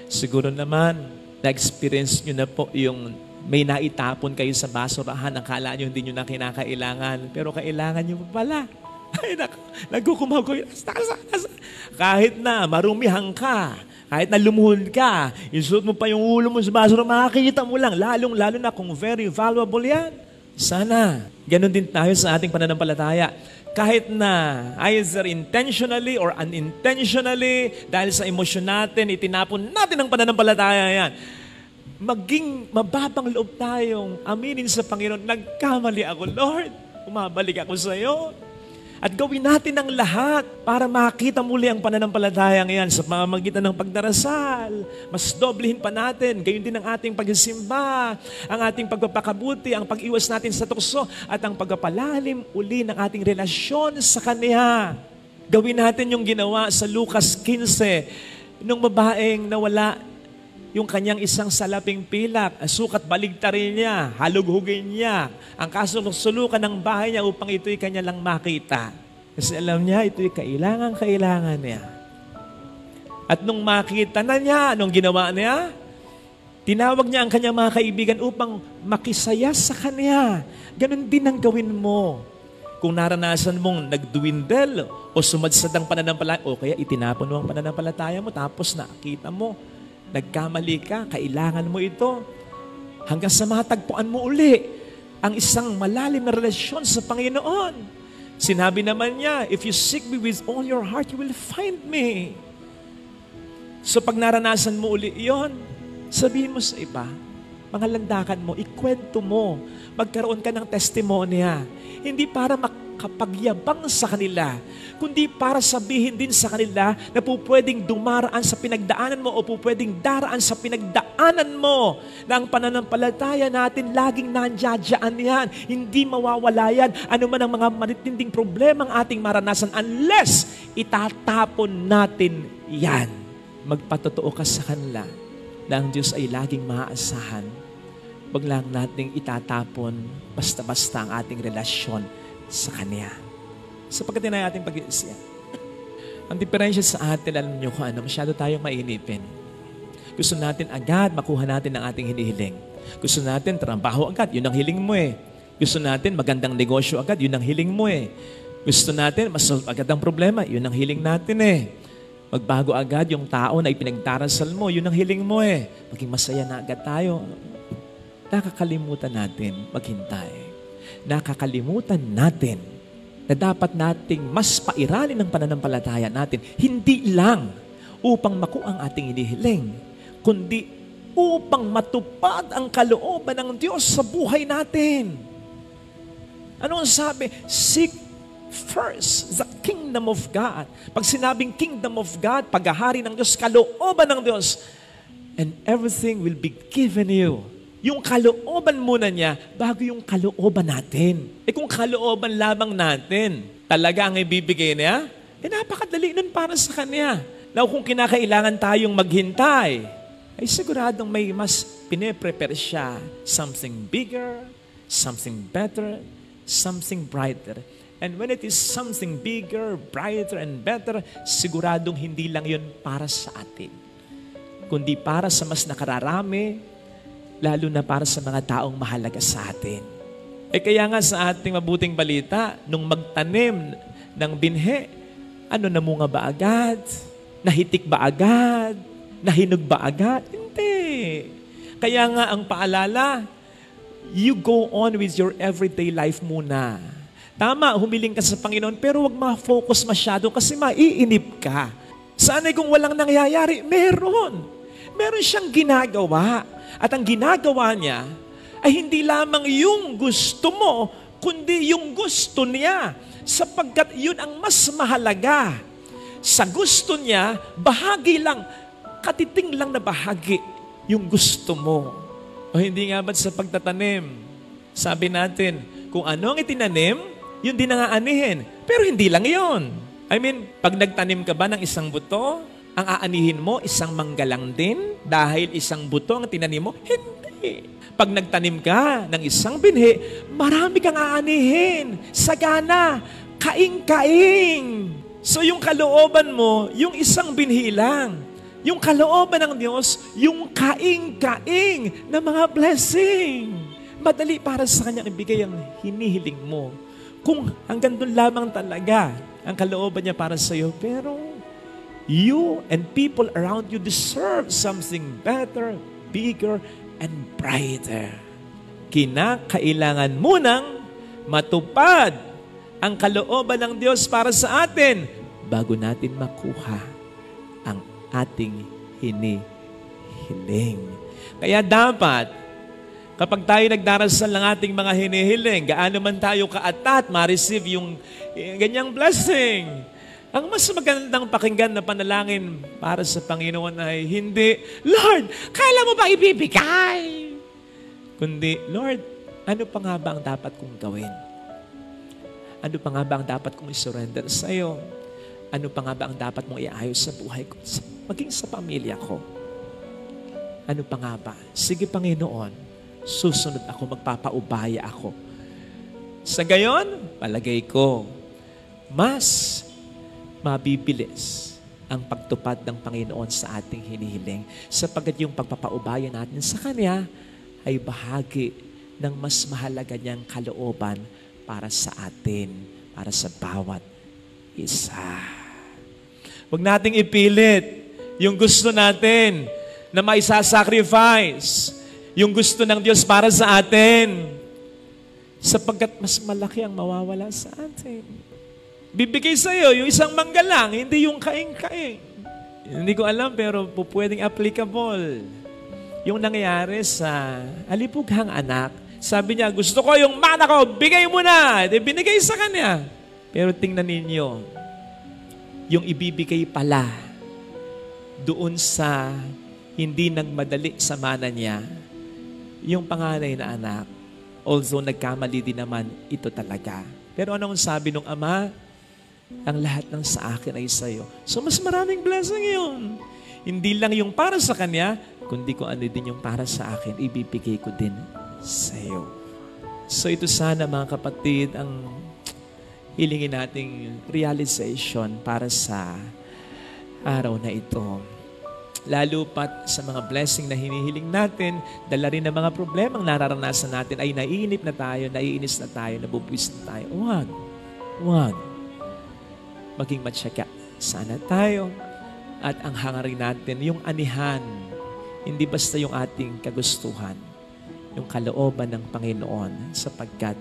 Siguro naman, na-experience nyo na po yung may naitapon kayo sa basurahan, akala nyo hindi nyo na kinakailangan, pero kailangan nyo pa pala. Ay, nagkukumaw ko yun. Kahit na marumihan ka, kahit na lumuhod ka, isuot mo pa yung ulo mo sa basura, makakita mo lang, lalong-lalo na kung very valuable yan. Sana, ganun din tayo sa ating pananampalataya. Kahit na either intentionally or unintentionally, dahil sa emosyon natin, itinapon natin ang pananampalataya yan. Maging mababang loob tayong aminin sa Panginoon, nagkamali ako, Lord. Umabalik ako sa iyo. At gawin natin ang lahat para makita muli ang pananampalatayang yan sa pamamagitan ng pagdarasal. Mas doblehin pa natin, gayon din ang ating pagsisimba, ang ating pagpapakabuti, ang pag-iwas natin sa tukso, at ang pagpapalalim uli ng ating relasyon sa Kanya. Gawin natin yung ginawa sa Lucas 15, nung babaeng nawala yung kanyang isang salaping pilak, sukat baligtarin niya, halughugin niya, ang kasulok-sulukan ng bahay niya upang ito'y kanya lang makita. Kasi alam niya, ito'y kailangan niya. At nung makita na niya, anong ginawa niya? Tinawag niya ang kanyang mga kaibigan upang makisaya sa kanya. Ganon din ang gawin mo. Kung naranasan mong nagduwindel o sumadsad ang pananampalataya, o kaya itinapon mo ang pananampalataya mo, tapos nakita mo, nagkamali ka, kailangan mo ito. Hanggang sa matagpuan mo uli ang isang malalim na relasyon sa Panginoon. Sinabi naman niya, if you seek me with all your heart, you will find me. So pag naranasan mo uli yon, sabihin mo sa iba, pangalandakan mo, ikwento mo, magkaroon ka ng testimonya. Hindi para makapagyabang sa kanila, kundi para sabihin din sa kanila na pwedeng dumaraan sa pinagdaanan mo o pwedeng daraan sa pinagdaanan mo na ang pananampalataya natin laging nandiyan yan. Hindi mawawala yan. Ano man ang mga matitinding problema ang ating maranasan unless itatapon natin yan. Magpatotoo ka sa kanila na ang Diyos ay laging maaasahan. Wag lang nating itatapon basta-basta ang ating relasyon sa Kanya. Sapagkat yun ay ating pag-iisip. Ang diferensya sa atin, alam niyo kung ano, masyado tayong mainipin. Gusto natin agad makuha natin ang ating hinihiling. Gusto natin trabaho agad, yun ang hiling mo eh. Gusto natin magandang negosyo agad, yun ang hiling mo eh. Gusto natin masolve agad ang problema, yun ang hiling natin eh. Magbago agad yung tao na ipinagdarasal mo, yun ang hiling mo eh. Maging masaya na agad tayo. Nakakalimutan natin maghintay. Nakakalimutan natin na dapat nating mas pairalin ang pananampalataya natin, hindi lang upang makuha ang ating inihiling, kundi upang matupad ang kalooban ng Diyos sa buhay natin. Ano ang sabi? Seek first the kingdom of God. Pag sinabing kingdom of God, paghahari ng Diyos, kalooban ng Diyos, and everything will be given you. Yung kalooban muna niya bago yung kalooban natin. Kung kalooban lamang natin, talaga ang ibibigay niya, napakadali nun para sa Kanya. Now, kung kinakailangan tayong maghintay, ay siguradong may mas pine-prepare siya. Something bigger, something better, something brighter. And when it is something bigger, brighter, and better, siguradong hindi lang yun para sa atin, kundi para sa mas nakararami, lalo na para sa mga taong mahalaga sa atin. Kaya nga sa ating mabuting balita, nung magtanim ng binhe, namunga ba agad? Nahitik ba agad? Nahinog ba agad? Hindi. Kaya nga ang paalala, you go on with your everyday life muna. Tama, humiling ka sa Panginoon, pero huwag ma-focus masyado kasi maiinip ka. Sana'y kung walang nangyayari, meron. Meron siyang ginagawa. At ang ginagawa niya ay hindi lamang yung gusto mo, kundi yung gusto niya. Sapagkat yun ang mas mahalaga. Sa gusto niya, bahagi lang, katiting lang na bahagi yung gusto mo. O hindi nga ba't sa pagtatanim? Sabi natin, kung ano ang itinanim, yun din ang aanihin. Pero hindi lang yun. I mean, pag nagtanim ka ba ng isang buto, ang aanihin mo, isang manggalang din dahil isang buto ang tinanim mo? Hindi. Pag nagtanim ka ng isang binhi, marami kang aanihin. Sagana, kaing-kaing. So yung kalooban mo, yung isang binhi lang. Yung kalooban ng Diyos, yung kaing-kaing na mga blessing. Madali para sa Kanya ibigay ang hinihiling mo. Kung hanggang doon lamang talaga ang kalooban niya para sa iyo, pero you and people around you deserve something better, bigger, and brighter. Kinakailangan munang matupad ang kalooban ng Diyos para sa atin bago natin makuha ang ating hinihiling. Kaya dapat, kapag tayo nagdarasal ng ating mga hinihiling, gaano man tayo kaatat, ma-receive yung ganyang blessing. Ang mas magandang pakinggan na panalangin para sa Panginoon ay hindi, Lord, kailan mo ba ibibigay? Kundi, Lord, ano pa nga ba ang dapat kong gawin? Ano pa nga ba ang dapat kong isurrender sa iyo? Ano pa nga ba ang dapat mong iayos sa buhay ko? Maging sa pamilya ko. Ano pa nga ba? Sige, Panginoon, susunod ako, magpapaubaya ako. Sa gayon, palagay ko, mas mabibilis ang pagtupad ng Panginoon sa ating hinihiling sapagkat yung pagpapaubaya natin sa Kanya ay bahagi ng mas mahalaga niyang kalooban para sa atin, para sa bawat isa. Huwag nating ipilit yung gusto natin na maisasacrifice, yung gusto ng Diyos para sa atin sapagkat mas malaki ang mawawala sa atin. Bibigay sa iyo yung isang manggalang, hindi yung kaing-kaing. Hindi ko alam pero pwedeng applicable. Yung nangyari sa alipughang anak Sabi niya, gusto ko yung mana ko, bigay mo na. Di binigay sa kanya. Pero tingnan ninyo, yung ibibigay pala doon sa hindi nagmadali sa mana niya, yung panganay na anak, although nagkamali din naman, ito talaga. Pero anong sabi ng ama? Ang lahat ng sa akin ay sa'yo. So mas maraming blessing yun. Hindi lang yung para sa kanya, kundi kung ano din yung para sa akin, ibibigay ko din sa'yo. So ito sana mga kapatid, ang hilingin nating realization para sa araw na ito. Lalo pat sa mga blessing na hinihiling natin, dala rin ng mga problemang nararanasan natin ay naiinip na tayo, naiinis na tayo, nabubuwis na tayo. Huwag. Maging matyaga sana tayo. At ang hangarin natin, yung anihan, hindi basta yung ating kagustuhan, yung kalooban ng Panginoon, sapagkat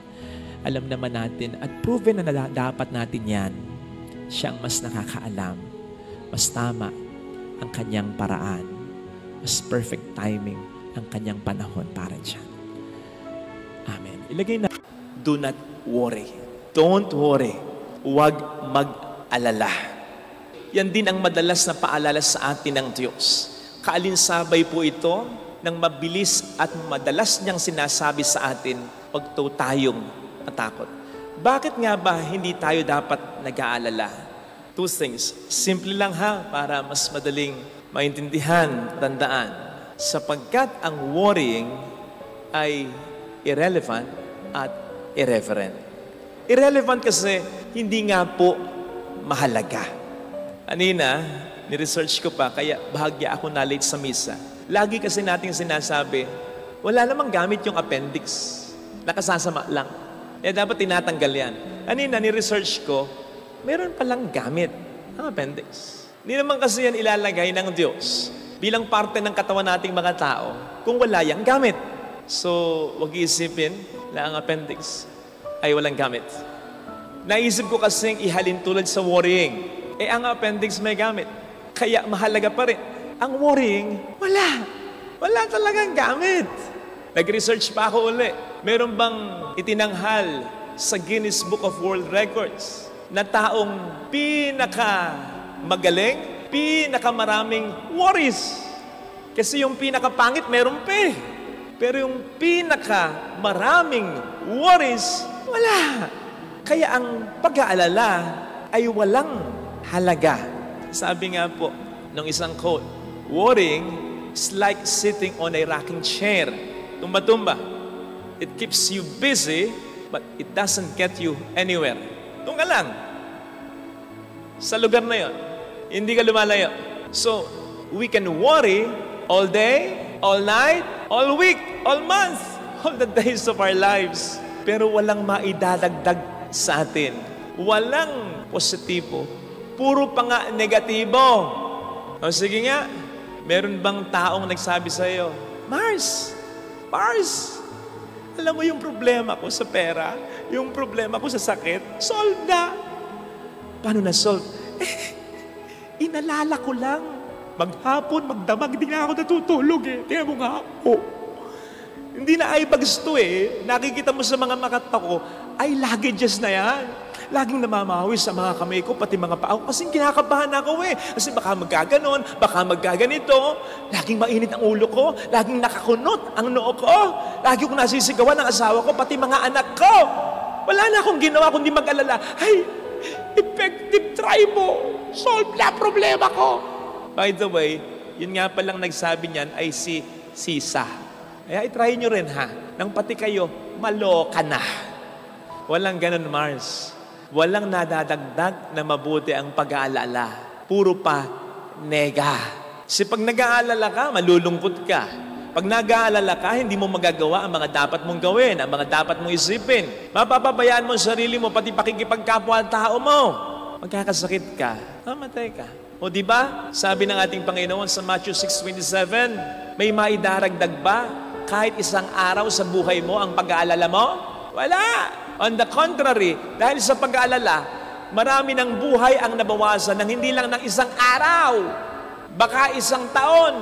alam naman natin at proven na dapat natin yan. Siya ang mas nakakaalam, mas tama ang kanyang paraan, mas perfect timing ang kanyang panahon para dyan. Amen. Ilagay na, do not worry. Don't worry. Huwag mag-alala. Yan din ang madalas na paalala sa atin ng Diyos. Kaalinsabay po ito ng mabilis at madalas niyang sinasabi sa atin, huwag tayong matakot. Bakit nga ba hindi tayo dapat nag-aalala? Two things. Simple lang para mas madaling maintindihan, tandaan. Sapagkat ang worrying ay irrelevant at irreverent. Irrelevant kasi hindi nga po mahalaga. Kanina, ni-research ko pa, kaya bahagya ako na late sa misa. Lagi kasi nating sinasabi, wala namang gamit yung appendix. Nakasasama lang. Kaya dapat tinatanggal yan. Kanina, ni-research ko, meron palang gamit ang appendix. Hindi naman kasi yan ilalagay ng Diyos bilang parte ng katawan nating mga tao kung wala yang gamit. So, wag iisipin na ang appendix ay walang gamit. Naisip ko kasing ihalin tulad sa worrying. Ang appendix may gamit. Kaya mahalaga pa rin. Ang worrying, wala. Wala talagang gamit. Nag-research pa ako uli. Meron bang itinanghal sa Guinness Book of World Records na taong pinakamagaling, pinakamaraming worries? Kasi yung pinakapangit, meron pa eh. Pero yung pinakamaraming worries, wala. Kaya ang pag-aalala ay walang halaga. Sabi nga po, ng isang quote, worrying is like sitting on a rocking chair. Tumba-tumba. It keeps you busy, but it doesn't get you anywhere. Doon ka lang. Sa lugar na yon. Hindi ka lumalayo. So, we can worry all day, all night, all week, all month, all the days of our lives. Pero walang maidadagdag sa atin. Walang positibo. Puro pa nga negatibo. O sige nga, meron bang taong nagsabi sa iyo, Mars, alam mo yung problema ko sa pera, yung problema ko sa sakit, solve na. Paano na-solve? Inalala ko lang. Maghapon, magdamag, hindi na ako natutulog eh. Tingnan mo nga ako. Hindi na ay bagsto eh. Nakikita mo sa mga mata ko, ay luggages na yan. Laging namamawis sa mga kamay ko, pati mga paa ko. Kasi kinakabahan ako eh. Kasi baka magkaganon, baka magkaganito. Laging mainit ang ulo ko. Laging nakakunot ang noo ko. Lagi kong nasisigawan ng asawa ko, pati mga anak ko. Wala na akong ginawa kundi mag-alala. Ay, effective try mo. Solve na problema ko. By the way, yun nga palang nagsabi niyan ay si Sisa. Kaya itry nyo rin nang pati kayo, maloka na. Walang ganun, Mars. Walang nadadagdag na mabuti ang pag-aalala. Puro pa nega. Kasi pag nag-aalala ka, malulungkot ka. Pag nag-aalala ka, hindi mo magagawa ang mga dapat mong gawin, ang mga dapat mong isipin. Mapapabayaan mo ang sarili mo, pati pakikipagkapwa-tao mo. Magkakasakit ka, mamatay ka. O diba, sabi ng ating Panginoon sa Matthew 6:27, may maidaragdag ba kahit isang araw sa buhay mo ang pag-aalala mo? Wala. On the contrary, dahil sa pag-aalala, marami ng buhay ang nabawasan ng hindi lang ng isang araw, baka isang taon,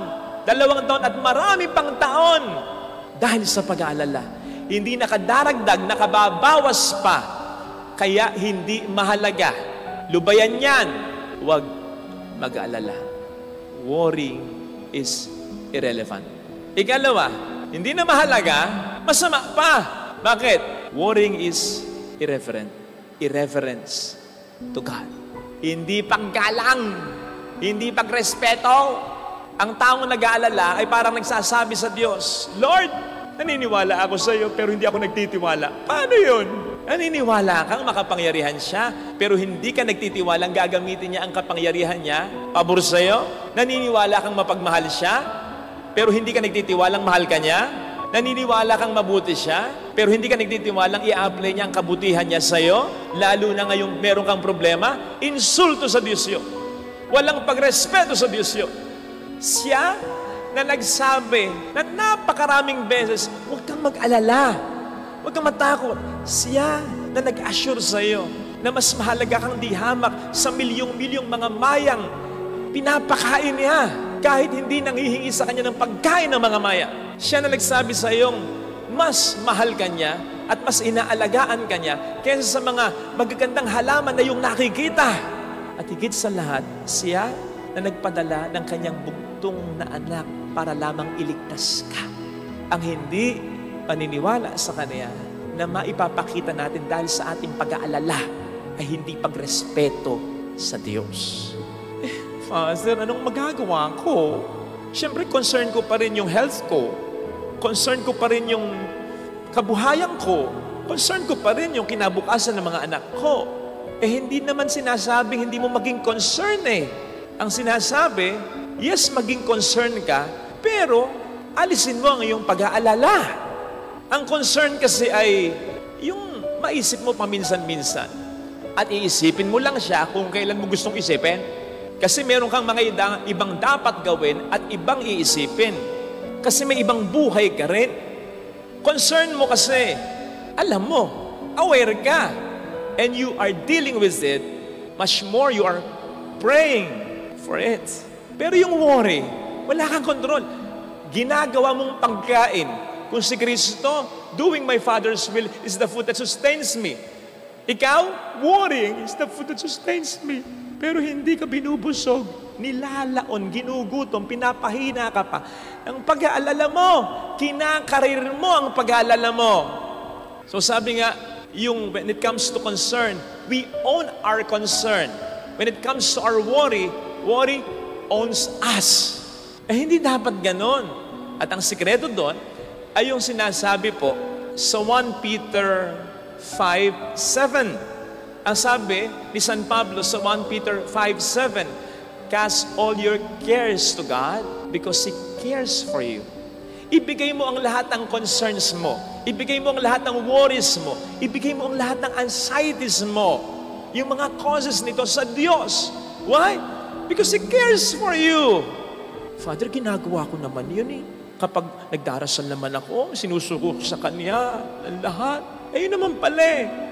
2 taon at marami pang taon dahil sa pag-aalala. Hindi nakadaragdag, nakababawas pa. Kaya hindi mahalaga. Lubayan yan. Huwag mag-alala. Worrying is irrelevant. Ikalawa, hindi na mahalaga, masama pa. Bakit? Worrying is irreverent. Irreverence to God. Hindi paggalang, hindi pagrespeto. Ang taong nag-aalala ay parang nagsasabi sa Diyos, Lord, naniniwala ako sa iyo pero hindi ako nagtitiwala. Paano yun? Naniniwala kang makapangyarihan siya pero hindi ka nagtitiwalang gagamitin niya ang kapangyarihan niya pabor sa iyo? Naniniwala kang mapagmahal siya pero hindi ka nagtitiwalang mahal ka niya? Naniniwala kang mabuti siya pero hindi ka nagtitiwalang i-apply niya ang kabutihan niya sa iyo? Lalo na ngayong meron kang problema, insulto sa Diyos yun. Walang pagrespeto sa Diyos yun. Siya na nagsabi na napakaraming beses, huwag kang mag-alala, huwag kang matakot. Siya na nag-assure sa iyo na mas mahalaga kang dihamak sa milyong-milyong mga mayang pinapakain niya kahit hindi nanghihingi sa kanya ng pagkain ng mga maya. Siya na nagsabi sa iyong mas mahal ka niya at mas inaalagaan ka niya kaysa sa mga magagandang halaman na iyong nakikita. At higit sa lahat, siya na nagpadala ng kanyang bugtong na anak para lamang iligtas ka. Ang hindi paniniwala sa Kanya na maipapakita natin dahil sa ating pag-aalala ay hindi pagrespeto sa Diyos. Father, anong magagawa ko? Siyempre, concern ko pa rin yung health ko. Concern ko pa rin yung kabuhayan ko. Concern ko pa rin yung kinabukasan ng mga anak ko. Hindi naman sinasabing hindi mo maging concern Ang sinasabi, yes, maging concern ka, pero alisin mo ang iyong pag-aalala. Ang concern kasi ay yung maisip mo paminsan-minsan at iisipin mo lang siya kung kailan mo gustong isipin. Kasi meron kang mga ibang dapat gawin at ibang iisipin. Kasi may ibang buhay ka rin. Concern mo kasi, alam mo, aware ka, and you are dealing with it, much more you are praying for it. Pero yung worry, wala kang kontrol. Ginagawa mong pagkain. Kung si Kristo, doing my Father's will is the food that sustains me. Ikaw, worrying is the food that sustains me. Pero hindi ka binubusog, nilalaon, ginugutom, pinapahina ka pa. Ang pag-aalala mo, kinakarir mo ang pag-aalala mo. So sabi nga, when it comes to concern, we own our concern. When it comes to our worry owns us. Hindi dapat ganon. At ang sikreto doon ay yung sinasabi po sa 1 Peter 5:7. Ang sabi ni San Pablo sa 1 Peter 5:7, cast all your cares to God because He cares for you. Ibigay mo ang lahat ng concerns mo. Ibigay mo ang lahat ng worries mo. Ibigay mo ang lahat ng anxieties mo. Yung mga causes nito sa Diyos. Why? Because He cares for you. Father, ginagawa ko naman yun Kapag nagdarasal naman ako, sinusuko sa Kanya ang lahat. Yun naman pala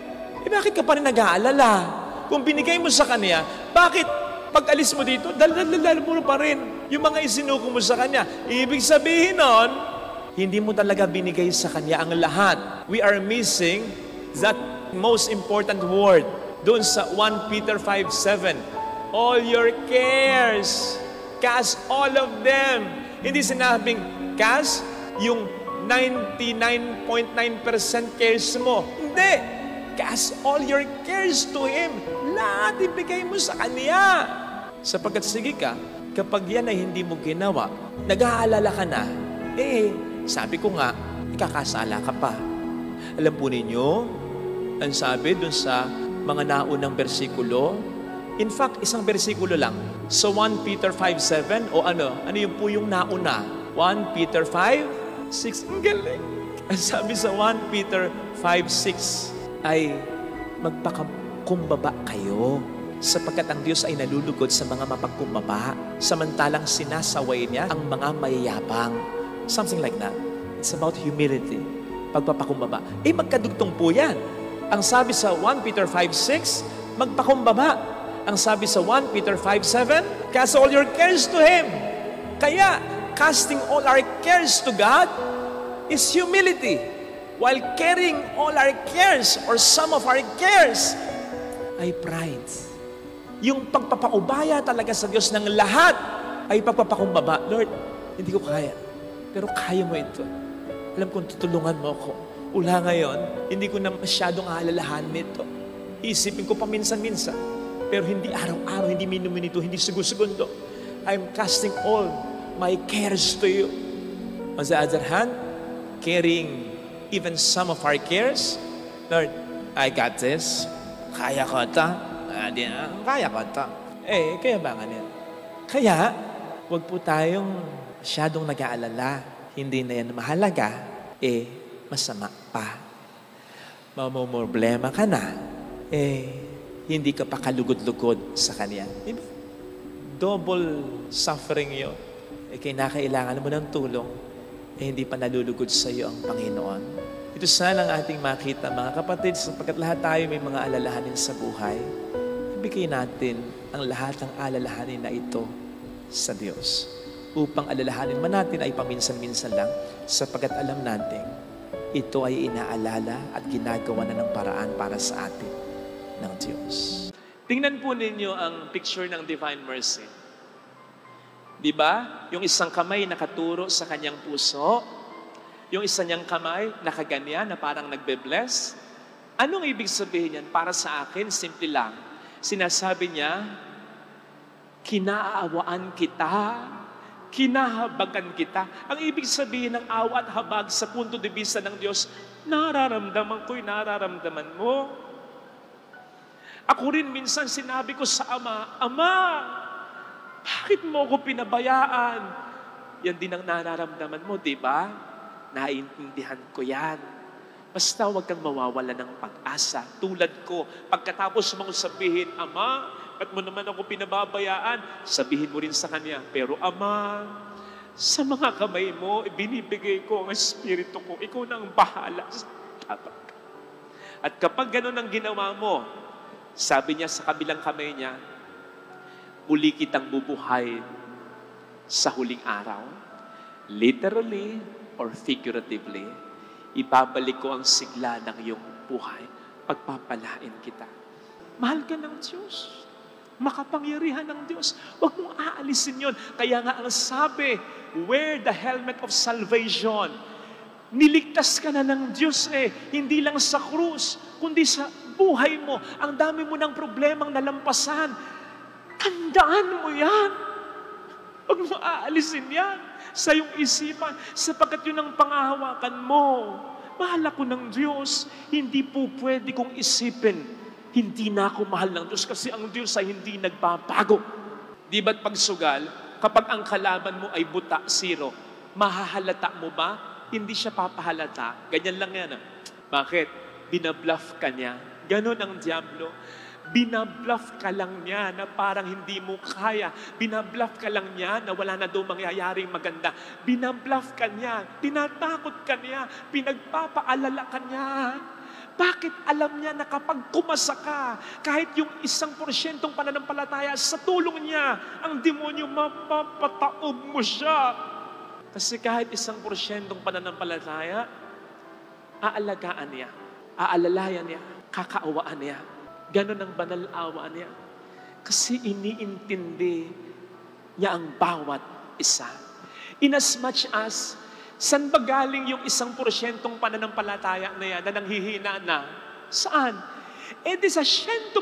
bakit ka pa rin nag-aalala? Kung binigay mo sa Kanya, bakit pag alis mo dito, dal mo pa rin yung mga isinuko mo sa Kanya? Ibig sabihin nun, hindi mo talaga binigay sa Kanya ang lahat. We are missing that most important word doon sa 1 Peter 5:7. All your cares, cast all of them. Hindi sinabing cast yung 99.9% cares mo. Hindi. Cast all your cares to Him. Lahat ibigay mo sa Kanya. Sapagkat sige ka, kapag yan ay hindi mo ginawa, nag-aalala ka na, sabi ko nga, ikakasala ka pa. Alam po ninyo, ang sabi dun sa mga naunang bersikulo, in fact, isang bersikulo lang. So 1 Peter 5:7, o ano yun po yung nauna? 1 Peter 5:6, ang galing. Ang sabi sa 1 Peter 5:6 ay magpakumbaba kayo sapagkat ang Diyos ay nalulugod sa mga mapagkumbaba samantalang sinasaway niya ang mga mayayabang. Something like that. It's about humility. Pagpapakumbaba. Magkadugtong po yan. Ang sabi sa 1 Peter 5:6, magpakumbaba. Ang sabi sa 1 Peter 5:7, cast all your cares to Him. Kaya, casting all our cares to God is humility. while carrying all our cares or some of our cares, ay pride. Yung pagpapaubaya talaga sa Diyos ng lahat ay pagpapakumbaba. Lord, hindi ko kaya. Pero kaya mo ito. Alam kong tutulungan mo ako. Ula ngayon, hindi ko na masyadong aalalahanin ito. Isipin ko paminsan-minsan. Pero hindi araw-araw, hindi minuminito, hindi segundo. I'm casting all my cares to you. On the other hand, carrying even some of our cares, Lord, I got this. Kaya ko ito. Kaya ko ito. Kaya ba nga nito? Kaya, huwag po tayong masyadong nag-aalala. Hindi na yan mahalaga, masama pa. Mamumroblema ka na, hindi ka pa kalugod-lugod sa Kanya. Diba? Double suffering yun. Kinakailangan mo ng tulong, hindi pa nalulugod sa iyo ang Panginoon. Ito sana ang ating makita, mga kapatid, sapagkat lahat tayo may mga alalahanin sa buhay, ibigay natin ang lahat ng alalahanin na ito sa Diyos. Upang alalahanin man natin ay paminsan-minsan lang, sapagkat alam natin, ito ay inaalala at ginagawa na ng paraan para sa atin ng Diyos. Tingnan po ninyo ang picture ng Divine Mercy. Di ba? Yung isang kamay nakaturo sa kanyang puso, yung isa niyang kamay nakaganyan na parang nagbe-bless. Anong ibig sabihin yan? Para sa akin, simple lang. Sinasabi niya, kinaawaan kita, kinahabagan kita. Ang ibig sabihin ng awa at habag sa punto de vista ng Diyos, nararamdaman ko'y nararamdaman mo. Ako rin minsan sinabi ko sa Ama, Ama, bakit mo ako pinabayaan? Yan din ang nararamdaman mo, di ba? Naiintindihan ko yan. Basta huwag kang mawawala ng pag-asa. Tulad ko, pagkatapos mong sabihin, Ama, ba't mo naman ako pinababayaan? Sabihin mo rin sa Kanya, pero Ama, sa mga kamay mo, binibigay ko ang Espiritu ko. Ikaw na ang bahala sa tapat. At kapag ganun ang ginawa mo, sabi niya sa kabilang kamay niya, muli kitang bubuhay sa huling araw. Literally or figuratively, ibabalik ko ang sigla ng iyong buhay. Pagpapalain kita. Mahal ka ng Diyos. Makapangyarihan ng Diyos. Huwag mong aalisin yun. Kaya nga ang sabi, wear the helmet of salvation. Niligtas ka na ng Diyos hindi lang sa krus, kundi sa buhay mo. Ang dami mo ng problemang nalampasan. Tandaan mo yan. Huwag mo aalisin yan sa iyong isipan, sapagkat yun ang pangahawakan mo. Mahal ako ng Diyos. Hindi po pwede kong isipin hindi na ako mahal ng Diyos kasi ang Diyos ay hindi nagbabago. Di ba't pagsugal, kapag ang kalaban mo ay buta, zero, mahahalata mo ba? Hindi siya papahalata. Ganyan lang yan. Bakit? Binabluff ka niya. Ganon ang Diablo. Binabluff ka lang niya na parang hindi mo kaya. Binabluff ka lang niya na wala na daw mangyayaring maganda. Binabluff ka niya. Tinatakot ka niya. Pinagpapaalala ka niya. Bakit alam niya na kapag kumasa ka, kahit yung 1% pananampalataya, sa tulong niya, ang demonyo mapapataob mo siya. Kasi kahit 1% pananampalataya, aalagaan niya, aalalayan niya, kakaawaan niya. Ganon ang banal awa niya. Kasi iniintindi niya ang bawat isa. Inasmuch as saan ba galing yung 1% pananampalataya na yan na nanghihina na? Saan? Di sa 100%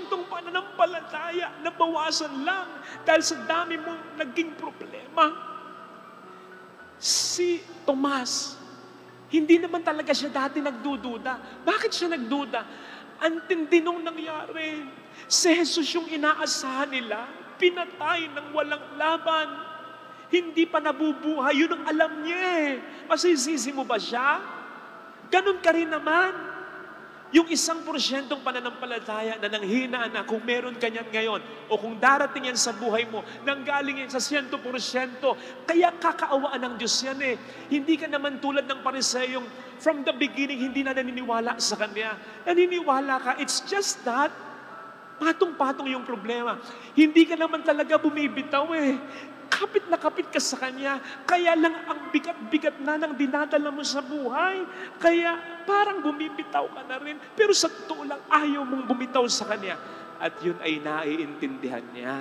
pananampalataya na bawasan lang dahil sa dami mong naging problema. Si Tomas, hindi naman talaga siya dati nagdududa. Bakit siya nagduda? Ang tindi nung nangyari. Si Jesus yung inaasahan nila, pinatay ng walang laban. Hindi pa nabubuhay. Yun ang alam niya Masisisi mo ba siya? Ganun ka rin naman. Yung 1% pananampalataya na nanghina na kung meron ka niyan ngayon o kung darating yan sa buhay mo, nanggaling yan sa 100%, kaya kakaawaan ng Diyos yan Hindi ka naman tulad ng Pariseyong from the beginning hindi na naniniwala sa Kanya. Naniniwala ka. It's just that patong-patong yung problema. Hindi ka naman talaga bumibitaw kapit na kapit ka sa Kanya. Kaya lang ang bigat-bigat na ng dinadala mo sa buhay. Kaya parang bumibitaw ka na rin. Pero sa totoo lang, ayaw mong bumitaw sa Kanya. At yun ay naiintindihan niya.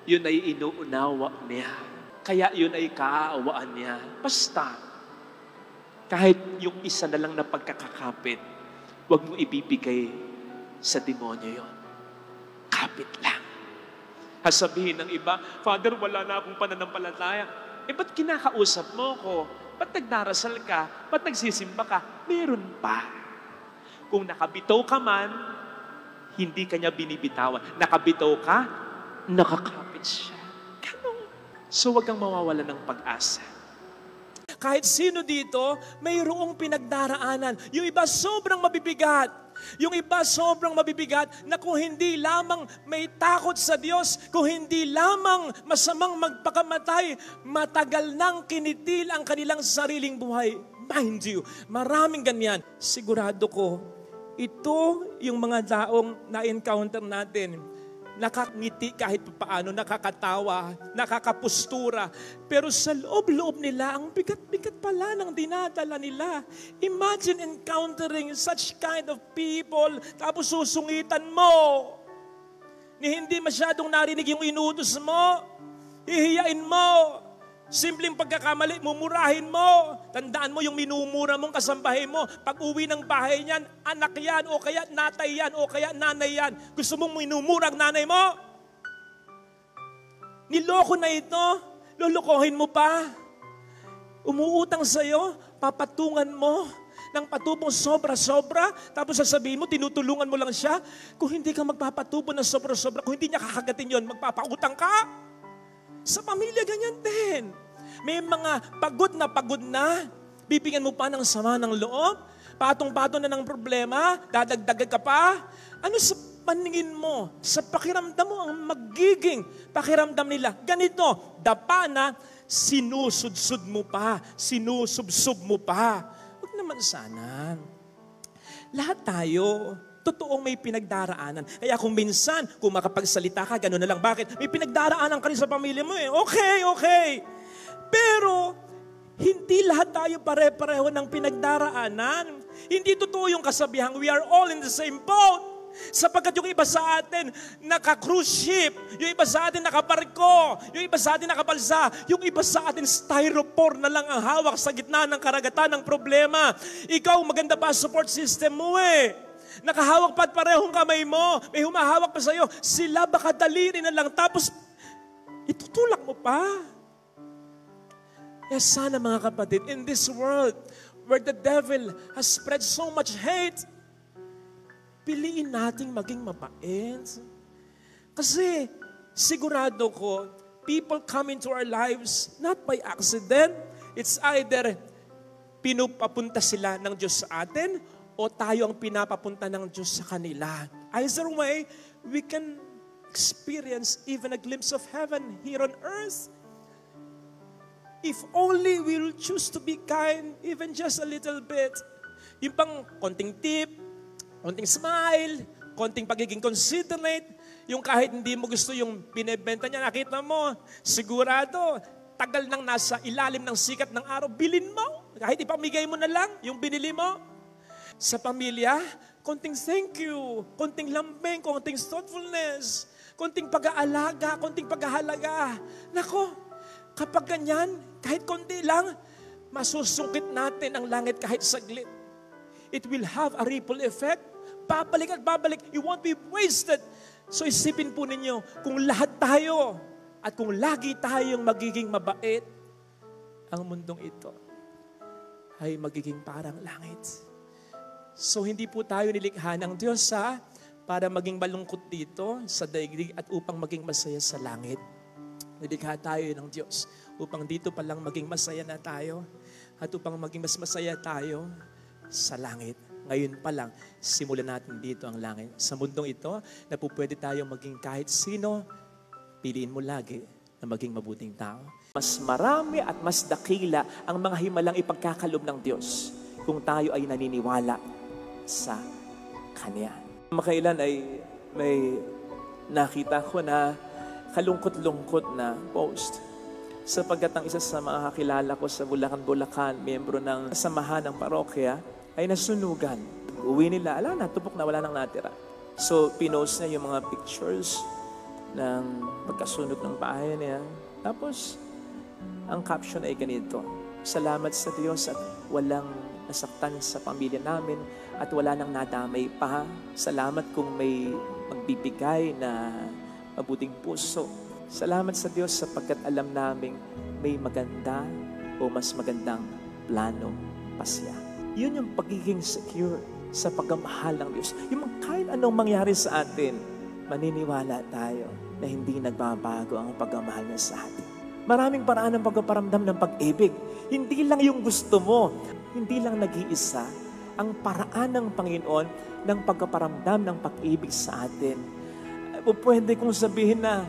Yun ay inuunawa niya. Kaya yun ay kaaawaan niya. Basta, kahit yung isa na lang na pagkakakapit, huwag mo ibibigay sa demonyo yun. Kapit lang. Sabihin ng iba, Father, wala na akong pananampalataya. Ba't kinakausap mo ko? Ba't nagdarasal ka? Ba't nagsisimba ka? Meron pa. Kung nakabitaw ka man, hindi kanya binibitawan. Nakabitaw ka, nakakapit siya. Ganun. So wag kang mawawala ng pag-asa. Kahit sino dito, mayroong pinagdaraanan. Yung iba sobrang mabibigat. Yung iba sobrang mabibigat na kung hindi lamang may takot sa Diyos, kung hindi lamang masamang magpakamatay, matagal nang kinitil ang kanilang sariling buhay. Mind you, maraming ganyan. Sigurado ko, ito yung mga taong na-encounter natin. Nakangiti kahit paano, nakakatawa, nakakapustura. Pero sa loob-loob nila, ang bigat-bigat pala ng dinadala nila. Imagine encountering such kind of people, tapos susungitan mo. Ni hindi masyadong narinig yung inutos mo. Hihiyain mo. Simpleng pagkakamali, mumurahin mo. Tandaan mo yung minumura mong kasambahay mo. Pag uwi ng bahay niyan, anak yan, o kaya natay yan, o kaya nanay yan. Gusto mong minumura ang nanay mo? Niloko na ito, lulukohin mo pa. Umuutang sa'yo, papatungan mo ng patubong sobra-sobra, tapos sasabihin mo, tinutulungan mo lang siya. Kung hindi ka magpapatubo ng sobra-sobra, kung hindi niya kakagatin yon, magpapautang ka. Sa pamilya, ganyan din. May mga pagod na, bibigyan mo pa ng sama ng loob, patong-patong na ng problema, dadagdag ka pa. Ano sa paningin mo, sa pakiramdam mo, ang magiging pakiramdam nila? Ganito, dapa na, sinusudsud mo pa, sinusubsub mo pa. Huwag naman sana. Lahat tayo, totoong may pinagdaraanan. Kaya kung minsan, kung makapagsalita ka, gano'n na lang. Bakit? May pinagdaraanan ka rin sa pamilya mo eh. Okay. Pero, hindi lahat tayo pare-pareho ng pinagdaraanan. Hindi totoo yung kasabihang, we are all in the same boat. Sapagkat yung iba sa atin, naka-cruise ship. Yung iba sa atin, nakabarko. Yung iba sa atin, nakabalsa. Yung iba sa atin, styrofoam na lang ang hawak sa gitna ng karagatan ng problema. Ikaw, maganda pa support system mo eh. Nakahawak pa at parehong kamay mo. May humahawak pa sa'yo. Sila baka daliri na lang. Tapos, itutulak mo pa. Yes, sana mga kapatid, in this world where the devil has spread so much hate, piliin nating maging mabait. Kasi, sigurado ko, people come into our lives not by accident. It's either pinupapunta sila ng Diyos sa atin o tayo ang pinapapunta ng Diyos sa kanila. Either way, we can experience even a glimpse of heaven here on earth. If only we will choose to be kind, even just a little bit. Yung pang konting tip, konting smile, konting pagiging considerate, yung kahit hindi mo gusto yung binebenta niya, nakita mo, sigurado, tagal nang nasa ilalim ng sikat ng araw, bilin mo. Kahit ipamigay mo na lang yung binili mo. Sa pamilya, konting thank you, konting lambing, konting thoughtfulness, konting pag-aalaga, konting paghahalaga. Nako, kapag ganyan, kahit konti lang, masusungkit natin ang langit kahit saglit. It will have a ripple effect. Babalik at babalik. It won't be wasted. So isipin po ninyo, kung lahat tayo at kung lagi tayong magiging mabait, ang mundong ito ay magiging parang langit. So hindi po tayo nilikha ng Diyos para maging malungkot dito sa daigdig at upang maging masaya sa langit. Nilikha tayo ng Diyos upang dito pa lang maging masaya na tayo at upang maging mas masaya tayo sa langit. Ngayon pa lang, simulan natin dito ang langit. Sa mundong ito, na po pwede tayong maging kahit sino, piliin mo lagi na maging mabuting tao. Mas marami at mas dakila ang mga himalang ipagkakalob ng Diyos kung tayo ay naniniwala sa Kanya. Makailan ay may nakita ko na kalungkot-lungkot na post. sapagkat ang isa sa mga kakilala ko sa Bulacan, miyembro ng samahan ng parokya, ay nasunugan. Uwi nila, ala na, tupok na, wala nang natira. So, pinost niya yung mga pictures ng pagkasunog ng bahay niya. Tapos, ang caption ay ganito, "Salamat sa Diyos at walang nasaktan sa pamilya namin at wala nang nadamay pa. Salamat kung may magbibigay na mabuting puso. Salamat sa Diyos sapagkat alam naming may maganda o mas magandang plano pa siya." Yun yung pagiging secure sa pagmamahal ng Diyos. Yung kahit anong mangyari sa atin, maniniwala tayo na hindi nagbabago ang pagmamahal niya sa atin. Maraming paraan ng pagpaparamdam ng pag-ibig. Hindi lang yung gusto mo, hindi lang nag-iisa ang paraan ng Panginoon ng pagpaparamdam ng pag-ibig sa atin. Pwede kong sabihin na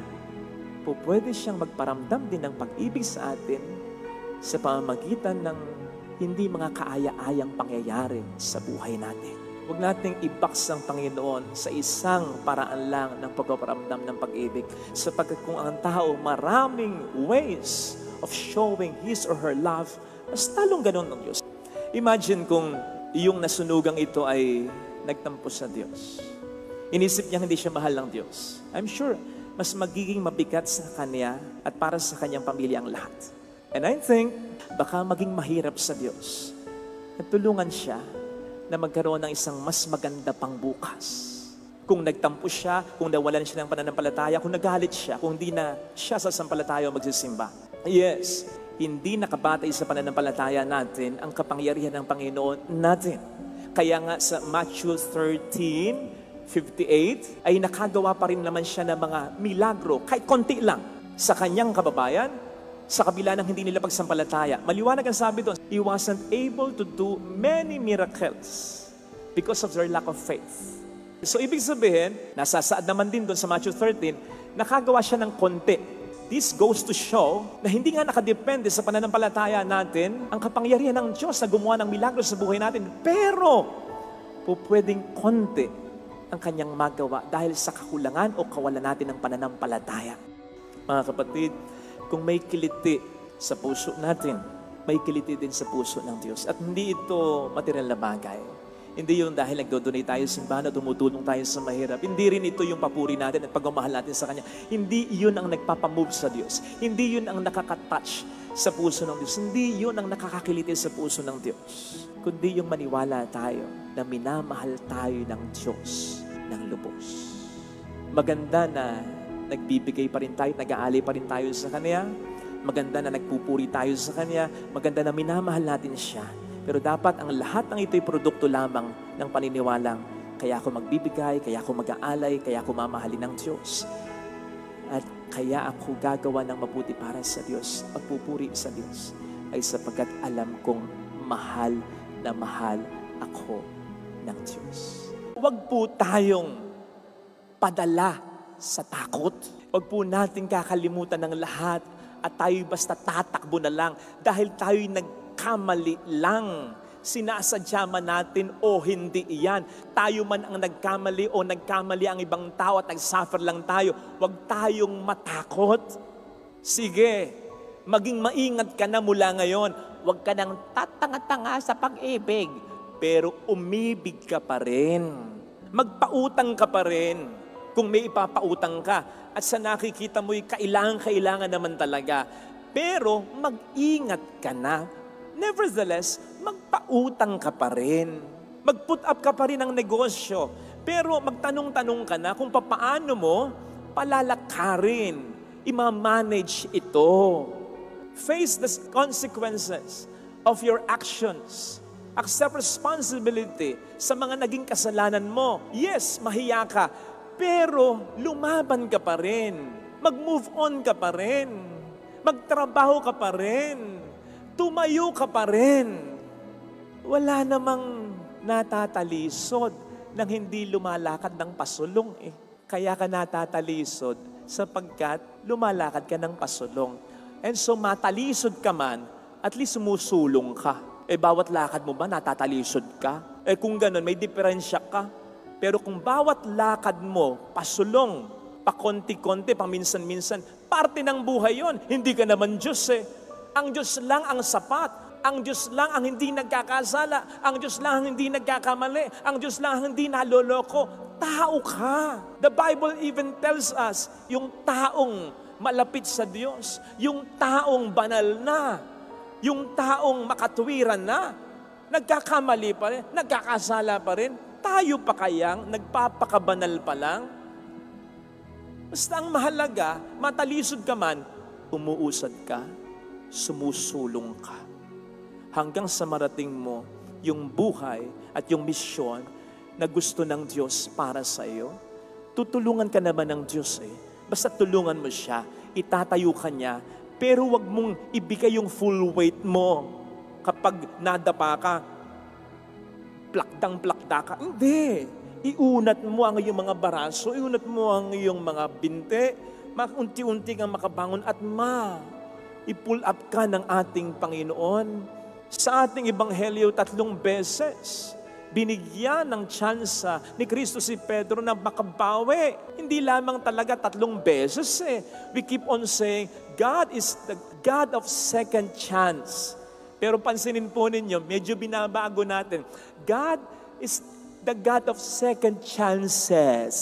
pwede siyang magparamdam din ng pag-ibig sa atin sa pamamagitan ng hindi mga kaaya-ayang pangyayari sa buhay natin. Huwag nating i-box ang Panginoon sa isang paraan lang ng pagpaparamdam ng pag-ibig. Sapagkat kung ang tao maraming ways of showing his or her love, mas talong ganun ng Diyos. Imagine kung yung nasunugang ito ay nagtampo sa Diyos. Inisip niya hindi siya mahal ng Diyos. I'm sure mas magiging mabigat sa kanya at para sa kanyang pamilya ang lahat. And I think, baka maging mahirap sa Diyos na tulungan siya na magkaroon ng isang mas maganda pang bukas. Kung nagtampo siya, kung nawalan siya ng pananampalataya, kung nagalit siya, kung hindi na siya sasampalataya o magsisimba. Yes, hindi nakabatay sa pananampalataya natin ang kapangyarihan ng Panginoon natin. Kaya nga sa Matthew 13:58 ay nakagawa pa rin naman siya ng mga milagro, kahit konti lang, sa kanyang kababayan, sa kabila ng hindi nila pagsampalataya. Maliwanag ang sabi doon, He wasn't able to do many miracles because of their lack of faith. So ibig sabihin, nasasaad naman din doon sa Matthew 13, nakagawa siya ng konti. This goes to show na hindi nga nakadepende sa pananampalataya natin ang kapangyarihan ng Diyos na gumawa ng milagro sa buhay natin. Pero, pwedeng konti ang kanyang magawa dahil sa kakulangan o kawalan natin ng pananampalataya. Mga kapatid, kung may kiliti sa puso natin, may kiliti din sa puso ng Diyos. At hindi ito material na bagay. Hindi yun dahil nagdodonate tayo sa simbahan o tumutulong tayo sa mahirap. Hindi rin ito yung papuri natin at pagmamahal natin sa Kanya. Hindi yun ang nagpapamove sa Diyos. Hindi yun ang nakakatouch sa puso ng Diyos. Hindi yun ang nakakakiliti sa puso ng Diyos. Kundi yung maniwala tayo na minamahal tayo ng Diyos ng lubos. Maganda na nagbibigay pa rin tayo, nag-aalay pa rin tayo sa Kanya. Maganda na nagpupuri tayo sa Kanya. Maganda na minamahal natin siya. Pero dapat ang lahat ng ito'y produkto lamang ng paniniwalang kaya ako magbibigay, kaya ako mag-aalay, kaya ako mamahalin ng Diyos. At kaya ako gagawa ng mabuti para sa Diyos, pagpupuri sa Diyos, ay sapagkat alam kong mahal na mahal ako ng Diyos. Huwag po tayong padala sa takot. Huwag po natin kakalimutan ng lahat at tayo'y basta tatakbo na lang dahil tayo'y nagkamali lang. Sinasadya man natin o hindi iyan. Tayo man ang nagkamali o nagkamali ang ibang tao at nagsuffer lang tayo. Huwag tayong matakot. Sige, maging maingat ka na mula ngayon. Huwag ka nang tatanga-tanga sa pag-ibig. Pero umibig ka pa rin. Magpautang ka pa rin. Kung may ipapautang ka at sa nakikita mo'y kailangan naman talaga. Pero mag-ingat ka na. Nevertheless, magpautang ka pa rin. Mag-put up ka pa rin ng negosyo. Pero magtanong-tanong ka na kung paano mo palalakarin, ima-manage ito. Face the consequences of your actions. Accept responsibility sa mga naging kasalanan mo. Yes, mahiya ka. Pero lumaban ka pa rin. Mag-move on ka pa rin. Magtrabaho ka pa rin. Tumayo ka pa rin. Wala namang natatalisod nang hindi lumalakad ng pasulong eh. Kaya ka natatalisod sapagkat lumalakad ka ng pasulong. And so matalisod ka man, at least sumusulong ka. Eh bawat lakad mo ba natatalisod ka? Eh kung ganun, may diferensya ka. Pero kung bawat lakad mo, pasulong, pakonti-konti, paminsan-minsan. Parte ng buhay yon. Hindi ka naman Diyos eh. Ang Diyos lang ang sapat. Ang Diyos lang ang hindi nagkakasala. Ang Diyos lang ang hindi nagkakamali. Ang Diyos lang ang hindi naloloko. Tao ka. The Bible even tells us, yung taong malapit sa Diyos, yung taong banal na, yung taong makatuwiran na, nagkakamali pa rin, nagkakasala pa rin, tayo pa kayang nagpapakabanal pa lang? Basta ang mahalaga, matalisod ka man, umuusad ka, sumusulong ka. Hanggang sa marating mo yung buhay at yung misyon na gusto ng Diyos para sa iyo. Tutulungan ka naman ng Diyos eh. Basta tulungan mo siya, itatayo ka niya, pero wag mong ibigay yung full weight mo. Kapag nadapa ka, plakdang-plakda ka. Hindi. Iunat mo ang iyong mga baraso, iunat mo ang iyong mga binte, unti-unti kang makabangon at i-pull up ka ng ating Panginoon. Sa ating Ebanghelyo, 3 beses, binigyan ng tsansa ni Kristo si Pedro na makabawi. Hindi lamang talaga 3 beses eh. We keep on saying, God is the God of second chance. Pero pansinin po ninyo, medyo binabago natin. God is the God of second chances.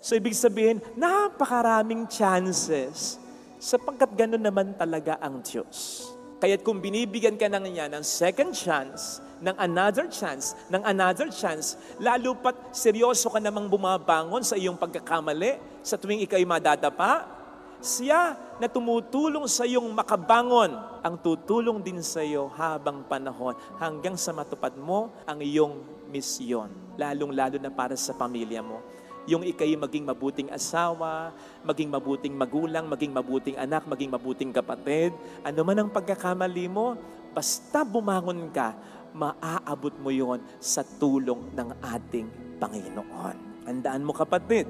So ibig sabihin, napakaraming chances. Sapagkat gano'n naman talaga ang Diyos. Kaya't kung binibigyan ka na niya ng second chance, ng another chance, lalo pat seryoso ka namang bumabangon sa iyong pagkakamali, sa tuwing ikaw'y madadapa, siya na tumutulong sa iyong makabangon, ang tutulong din sa iyo habang panahon hanggang sa matupad mo ang iyong misyon. Lalong-lalo na para sa pamilya mo. Yung ikay maging mabuting asawa, maging mabuting magulang, maging mabuting anak, maging mabuting kapatid. Ano man ang pagkakamali mo, basta bumangon ka, maaabot mo yon sa tulong ng ating Panginoon. Andaan mo kapatid,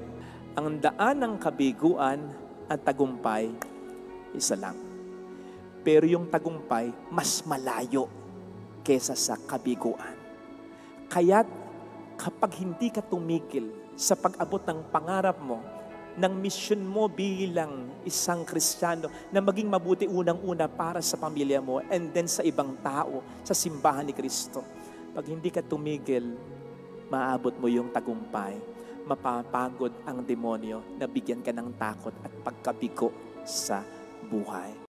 ang daan ng kabiguan at tagumpay, isa lang. Pero yung tagumpay, mas malayo kesa sa kabiguan. Kaya't kapag hindi ka tumigil sa pag-abot ng pangarap mo, ng misyon mo bilang isang Kristiyano na maging mabuti unang-una para sa pamilya mo and then sa ibang tao, sa simbahan ni Kristo. Pag hindi ka tumigil, maabot mo yung tagumpay. Mapapagod ang demonyo na bigyan ka ng takot at pagkabigo sa buhay.